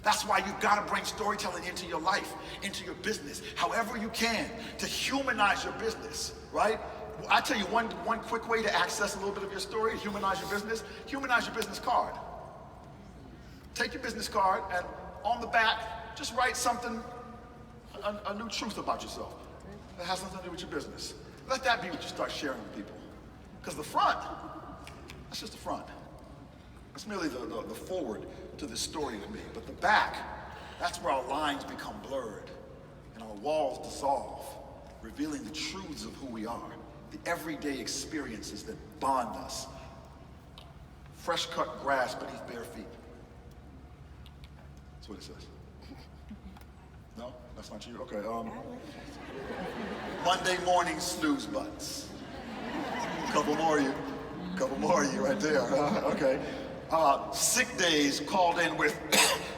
That's why you've got to bring storytelling into your life, into your business, however you can, to humanize your business, right? I tell you one quick way to access a little bit of your story, humanize your business card. Take your business card and on the back, just write something, a new truth about yourself that has something to do with your business. Let that be what you start sharing with people. Because the front, that's just the front. It's merely the forward to the story to me. But the back, that's where our lines become blurred and our walls dissolve, revealing the truths of who we are. The everyday experiences that bond us. Fresh cut grass beneath bare feet. That's what it says. No? That's not you? Okay. Monday morning snooze butts. Couple more of you right there. Okay. Sick days called in with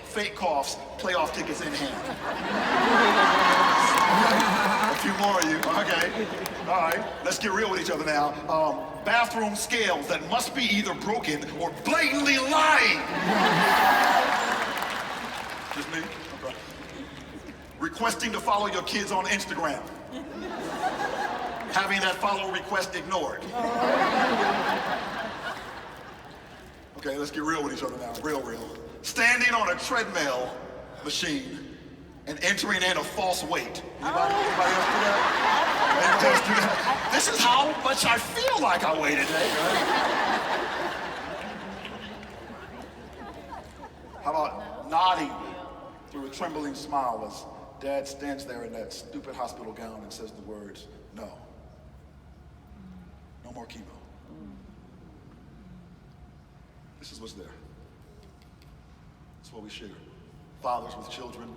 fake coughs, playoff tickets in hand. A few more of you. Okay. All right. Let's get real with each other now. Bathroom scales that must be either broken or blatantly lying. Just me? Okay. Requesting to follow your kids on Instagram. Having that follow request ignored. Okay, let's get real with each other now. Real. Standing on a treadmill machine and entering in a false weight. Anybody else do that? Anybody else do that? This is how much I feel like I weigh today, right? How about nodding through a trembling smile as Dad stands there in that stupid hospital gown and says the words, no. No more chemo. This is what's there. It's what we share. Fathers with children,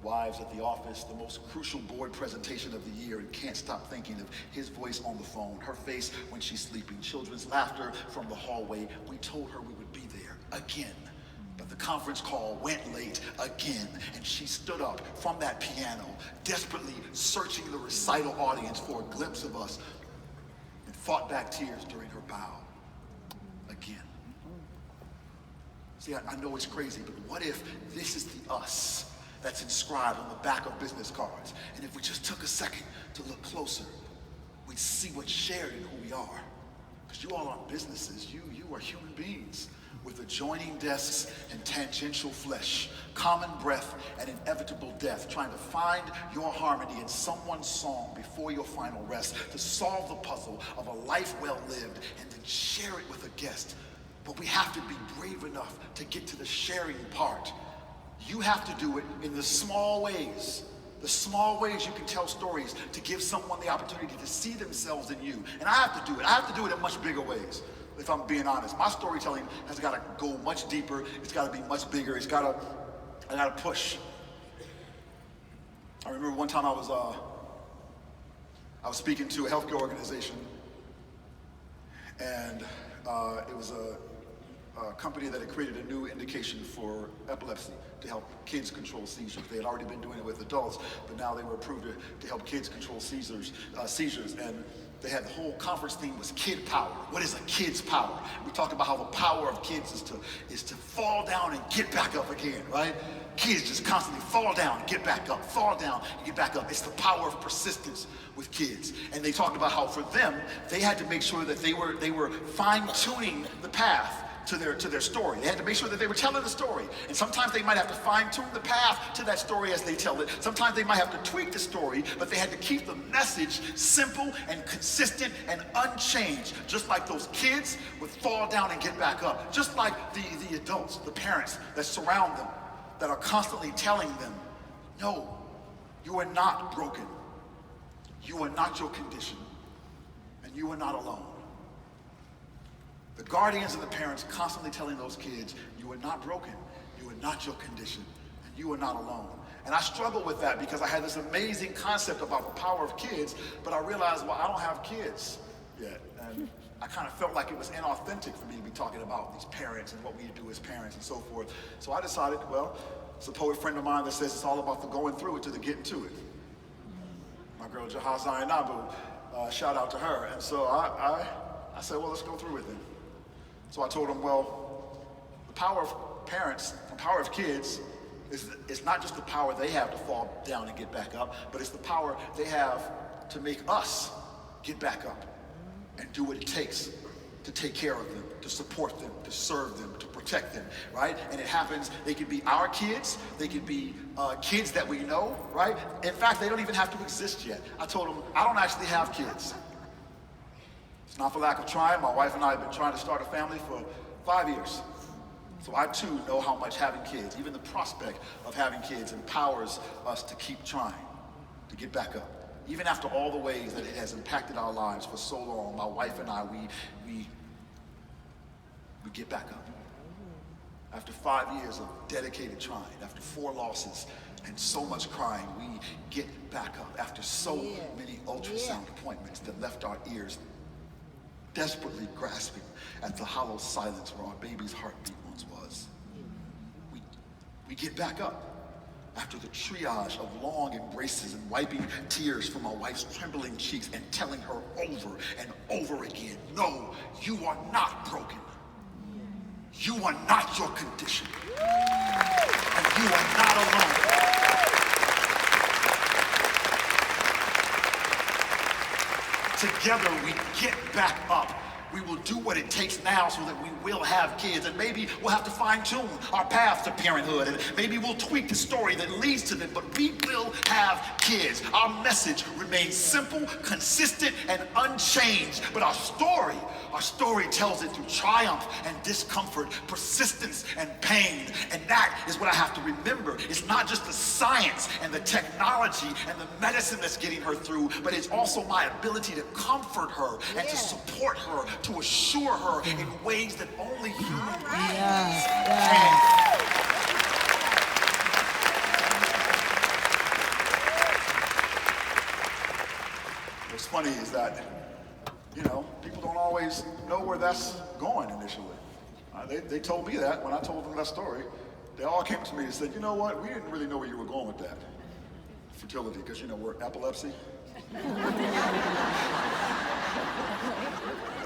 wives at the office, the most crucial board presentation of the year, and can't stop thinking of his voice on the phone, her face when she's sleeping, children's laughter from the hallway. We told her we would be there again. But the conference call went late again, and she stood up from that piano, desperately searching the recital audience for a glimpse of us, and fought back tears during her bow again. See, I know it's crazy, but what if this is the us that's inscribed on the back of business cards? And if we just took a second to look closer, we'd see what's shared in who we are. Because you all aren't businesses, you are human beings with adjoining desks and tangential flesh, common breath and inevitable death, trying to find your harmony in someone's song before your final rest, to solve the puzzle of a life well lived and then share it with a guest. But we have to be brave enough to get to the sharing part. You have to do it in the small ways you can tell stories to give someone the opportunity to see themselves in you. And I have to do it. I have to do it in much bigger ways, if I'm being honest. My storytelling has got to go much deeper. It's got to be much bigger. I got to push. I remember one time I was speaking to a healthcare organization, and it was a company that had created a new indication for epilepsy to help kids control seizures. They had already been doing it with adults, but now they were approved to help kids control seizures. And they had the whole conference theme was kid power. What is a kid's power? We talked about how the power of kids is to fall down and get back up again, right? Kids just constantly fall down and get back up, fall down and get back up. It's the power of persistence with kids. And they talked about how for them, they had to make sure that they were fine-tuning the path to their story. They had to make sure that they were telling the story. And sometimes they might have to fine-tune the path to that story as they tell it. Sometimes they might have to tweak the story, but they had to keep the message simple and consistent and unchanged, just like those kids would fall down and get back up. Just like the adults, the parents that surround them, that are constantly telling them, no, you are not broken. You are not your condition, and you are not alone. The guardians and the parents constantly telling those kids, you are not broken, you are not your condition, and you are not alone. And I struggle with that because I had this amazing concept about the power of kids, but I realized, well, I don't have kids yet. And I kind of felt like it was inauthentic for me to be talking about these parents and what we do as parents and so forth. So I decided, well, it's a poet friend of mine that says it's all about the going through it to the getting to it. My girl Jahazion Nabu, shout out to her. And so I said, well, let's go through with it. So I told him, well, the power of parents, the power of kids, is not just the power they have to fall down and get back up, but it's the power they have to make us get back up and do what it takes to take care of them, to support them, to serve them, to protect them, right? And it happens, they could be our kids, they could be kids that we know, right? In fact, they don't even have to exist yet. I told them, I don't actually have kids. It's not for lack of trying. My wife and I have been trying to start a family for 5 years. So I too know how much having kids, even the prospect of having kids, empowers us to keep trying, to get back up. Even after all the ways that it has impacted our lives for so long, my wife and I, we get back up. After 5 years of dedicated trying, after 4 losses and so much crying, we get back up. After so many ultrasound appointments that left our ears desperately grasping at the hollow silence where our baby's heartbeat once was. We get back up. After the triage of long embraces and wiping tears from my wife's trembling cheeks and telling her over and over again, no, you are not broken. You are not your condition. And you are not alone. Together we get back up. We will do what it takes now so that we will have kids, and maybe we'll have to fine-tune our path to parenthood, and maybe we'll tweak the story that leads to them, but we will have kids. Our message remains simple, consistent, and unchanged, but our story tells it through triumph and discomfort, persistence and pain, and that is what I have to remember. It's not just the science and the technology and the medicine that's getting her through, but it's also my ability to comfort her and to support her, to assure her in ways that only human beings can. funny is that, people don't always know where that's going initially. They told me that when I told them that story. They all came to me and said, you know what, we didn't really know where you were going with that. Fertility, because we're epilepsy. And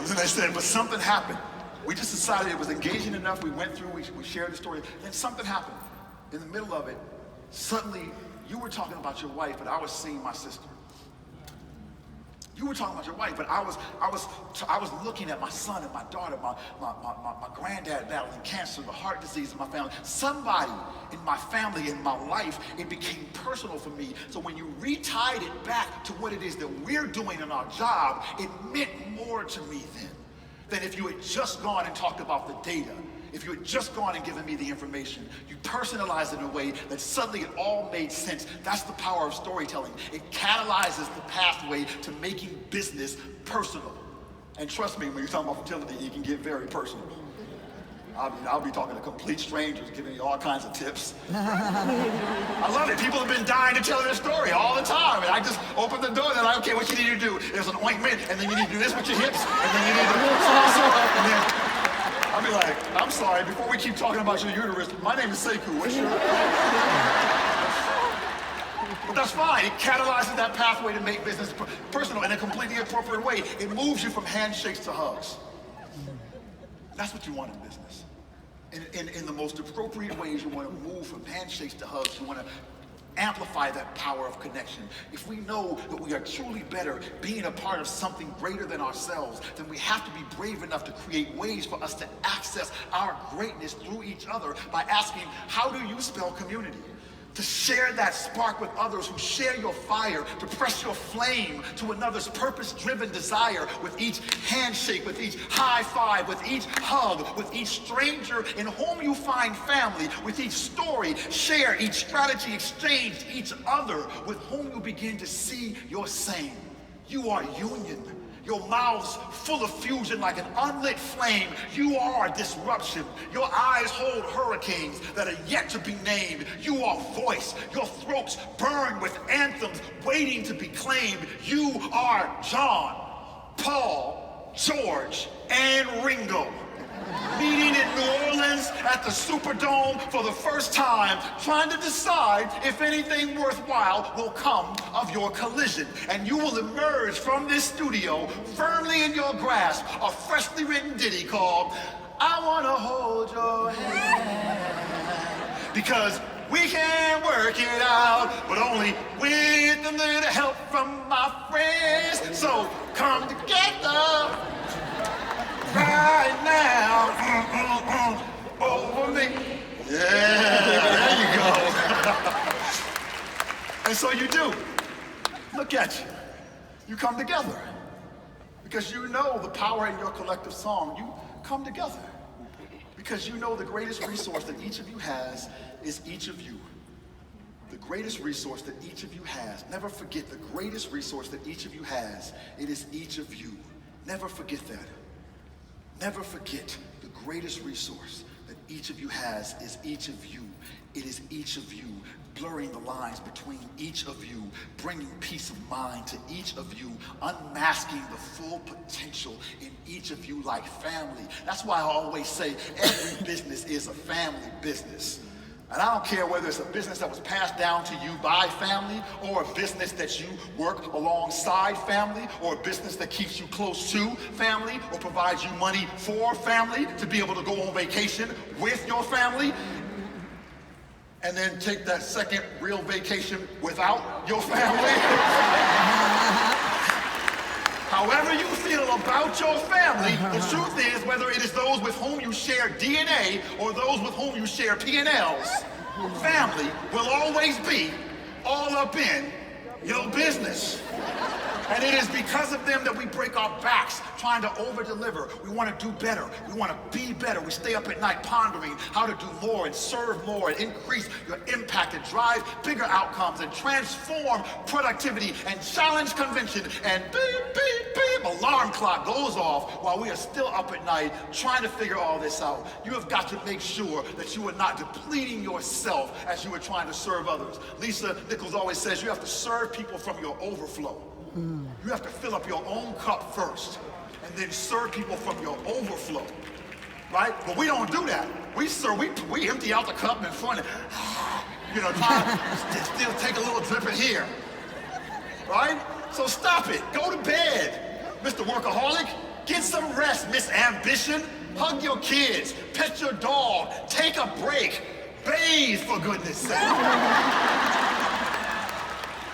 then they said, but something happened. We just decided it was engaging enough. We went through, we shared the story. Then something happened. In the middle of it, suddenly you were talking about your wife, but I was seeing my sister. You were talking about your wife, but I was looking at my son and my daughter, my granddad battling cancer, the heart disease in my family. Somebody in my family, in my life, it became personal for me. So when you retied it back to what it is that we're doing in our job, it meant more to me then than if you had just gone and talked about the data. If you had just gone and given me the information, you personalized it in a way that suddenly it all made sense. That's the power of storytelling. It catalyzes the pathway to making business personal. And trust me, when you're talking about fertility, it can get very personal. I'll be talking to complete strangers, giving you all kinds of tips. I love it. People have been dying to tell their story all the time. And I just open the door and they're like, okay, what you need to do? There's an ointment, and then you need to do this with your hips, and then you need to and then I'll be like, I'm sorry, before we keep talking about your uterus, my name is Sekou. What's your... But that's fine. It catalyzes that pathway to make business personal in a completely appropriate way. It moves you from handshakes to hugs. That's what you want in business. In the most appropriate ways, you want to move from handshakes to hugs. You want to amplify that power of connection. If we know that we are truly better being a part of something greater than ourselves, then we have to be brave enough to create ways for us to access our greatness through each other by asking, how do you spell community? To share that spark with others who share your fire, to press your flame to another's purpose-driven desire with each handshake, with each high five, with each hug, with each stranger in whom you find family, with each story shared, each strategy exchanged, each other with whom you begin to see your same. You are union. Your mouth's full of fusion like an unlit flame. You are disruption. Your eyes hold hurricanes that are yet to be named. You are voice. Your throats burn with anthems waiting to be claimed. You are John, Paul, George, and Ringo. Meeting in New Orleans at the Superdome for the first time, trying to decide if anything worthwhile will come of your collision. And you will emerge from this studio firmly in your grasp a freshly written ditty called I Wanna Hold Your Hand. Because we can work it out, but only with a little help from my friends. So come together right now, over me. Yeah, there you go. And so you do. Look at you. You come together. Because you know the power in your collective song. You come together. Because you know the greatest resource that each of you has is each of you. The greatest resource that each of you has. Never forget the greatest resource that each of you has. It is each of you. Never forget that. Never forget the greatest resource that each of you has is each of you. It is each of you, blurring the lines between each of you, bringing peace of mind to each of you, unmasking the full potential in each of you like family. That's why I always say every business is a family business. And I don't care whether it's a business that was passed down to you by family, or a business that you work alongside family, or a business that keeps you close to family, or provides you money for family to be able to go on vacation with your family, and then take that second real vacation without your family. However you feel about your family, the truth is, whether it is those with whom you share DNA or those with whom you share P&Ls, family will always be all up in your business. And it is because of them that we break our backs trying to over-deliver. We want to do better. We want to be better. We stay up at night pondering how to do more and serve more and increase your impact and drive bigger outcomes and transform productivity and challenge convention. And beep, beep, beep, alarm clock goes off while we are still up at night trying to figure all this out. You have got to make sure that you are not depleting yourself as you are trying to serve others. Lisa Nichols always says you have to serve people from your overflow. You have to fill up your own cup first and then serve people from your overflow, right? But we don't do that. We empty out the cup in front of, try to still take a little drip in here, right? So stop it. Go to bed, Mr. Workaholic. Get some rest, Miss Ambition. Hug your kids, pet your dog, take a break, bathe for goodness sake.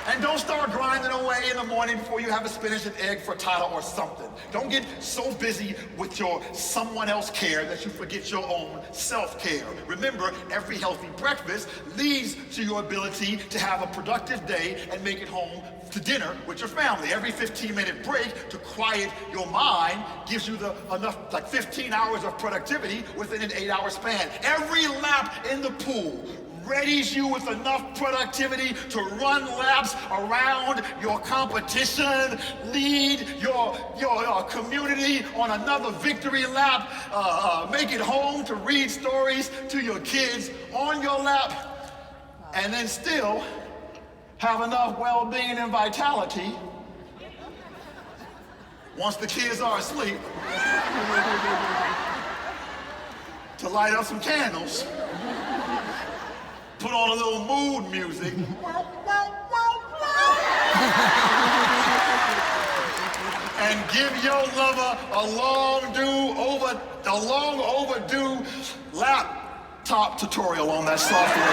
And don't start grinding away in the morning before you have a spinach and egg frittata or something. Don't get so busy with your someone else care that you forget your own self-care. Remember, every healthy breakfast leads to your ability to have a productive day and make it home to dinner with your family. Every 15-minute break to quiet your mind gives you enough, like 15 hours of productivity within an 8-hour span. Every lap in the pool readies you with enough productivity to run laps around your competition, lead your community on another victory lap, make it home to read stories to your kids on your lap, and then still have enough well-being and vitality once the kids are asleep to light up some candles, put on a little mood music, and give your lover a long overdue laptop tutorial on that software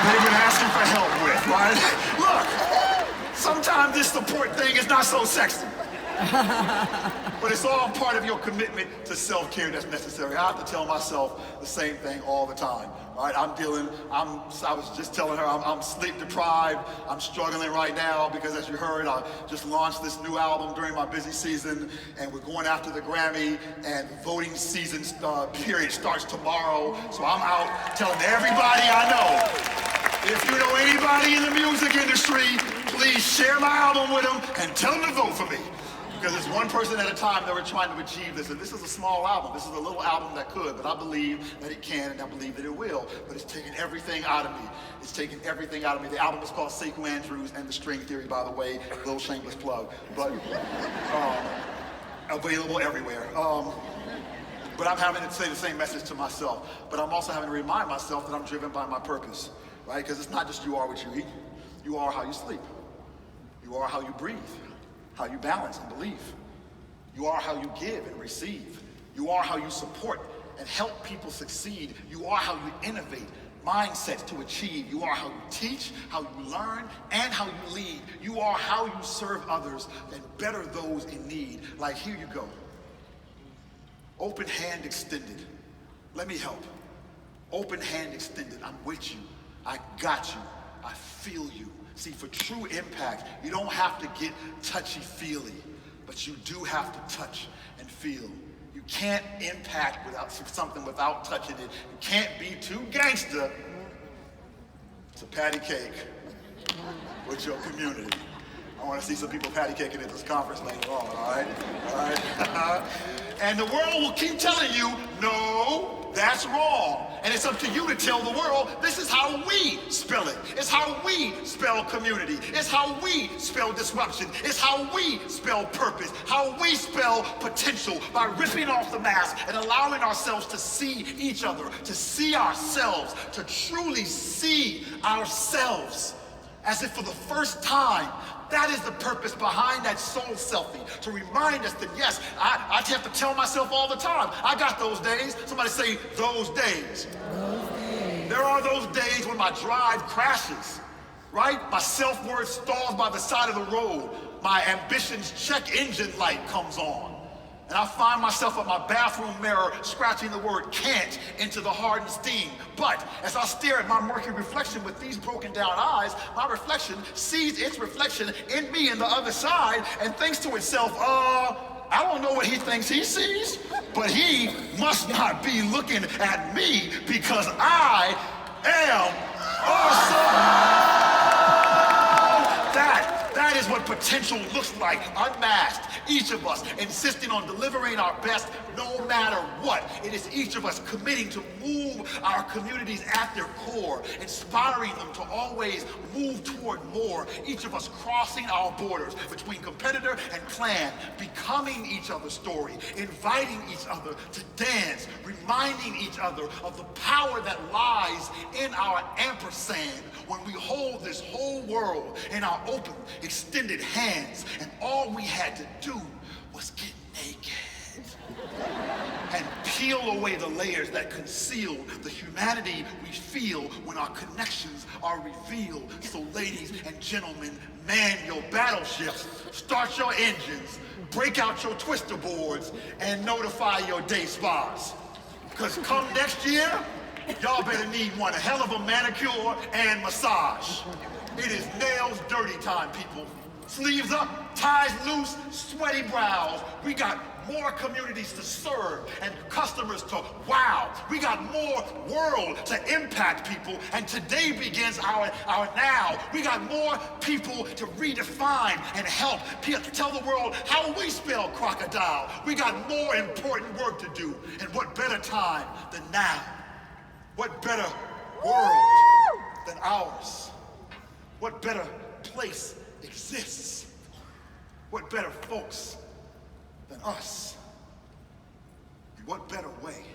they've been asking for help with, right? Look, sometimes this support thing is not so sexy. But it's all part of your commitment to self-care that's necessary. I have to tell myself the same thing all the time, right? I was just telling her I'm sleep deprived. I'm struggling right now because, as you heard, I just launched this new album during my busy season, and we're going after the Grammy, and the voting season period starts tomorrow. So I'm out telling everybody I know, if you know anybody in the music industry, please share my album with them and tell them to vote for me. Because it's one person at a time that we're trying to achieve this. And this is a small album. This is a little album that could, but I believe that it can, and I believe that it will. But it's taken everything out of me. It's taken everything out of me. The album is called Sekou Andrews and the String Theory, by the way. Little shameless plug. But available everywhere. But I'm having to say the same message to myself. But I'm also having to remind myself that I'm driven by my purpose, right? Because it's not just you are what you eat. You are how you sleep. You are how you breathe. How you balance and believe. You are how you give and receive. You are how you support and help people succeed. You are how you innovate mindsets to achieve. You are how you teach, how you learn, and how you lead. You are how you serve others and better those in need. Like, here you go. Open hand extended. Let me help. Open hand extended. I'm with you. I got you. I feel you. See, for true impact, you don't have to get touchy-feely, but you do have to touch and feel. You can't impact something without touching it. You can't be too gangster to patty cake with your community. I want to see some people patty caking at this conference later on, all right? All right? And the world will keep telling you, no, that's wrong. And it's up to you to tell the world, this is how we spell it. It's how we spell community. It's how we spell disruption. It's how we spell purpose. How we spell potential, by ripping off the mask and allowing ourselves to see each other, to see ourselves, to truly see ourselves as if for the first time. That is the purpose behind that soul selfie, to remind us that, yes, I have to tell myself all the time, I got those days. Somebody say, those days. Those days. There are those days when my drive crashes, right? My self-worth stalls by the side of the road. My ambition's check engine light comes on. And I find myself at my bathroom mirror scratching the word can't into the hardened steam. But as I stare at my murky reflection with these broken down eyes, my reflection sees its reflection in me in the other side and thinks to itself, I don't know what he thinks he sees, but he must not be looking at me because I am awesome. That is what potential looks like, unmasked. Each of us insisting on delivering our best no matter what. It is each of us committing to move our communities at their core, inspiring them to always move toward more. Each of us crossing our borders between competitor and clan, becoming each other's story, inviting each other to dance, reminding each other of the power that lies in our ampersand when we hold this whole world in our open, extended hands, and all we had to do was get naked and peel away the layers that conceal the humanity we feel when our connections are revealed. So ladies and gentlemen, man your battleships, start your engines, break out your twister boards, and notify your day spas. Because come next year, y'all better need one hell of a manicure and massage. It is nails dirty time, people. Sleeves up, ties loose, sweaty brows. We got more communities to serve and customers to wow. We got more world to impact people, and today begins our now. We got more people to redefine and help tell the world how we spell crocodile. We got more important work to do, and what better time than now? What better world than ours? What better place exists? What better folks than us? And what better way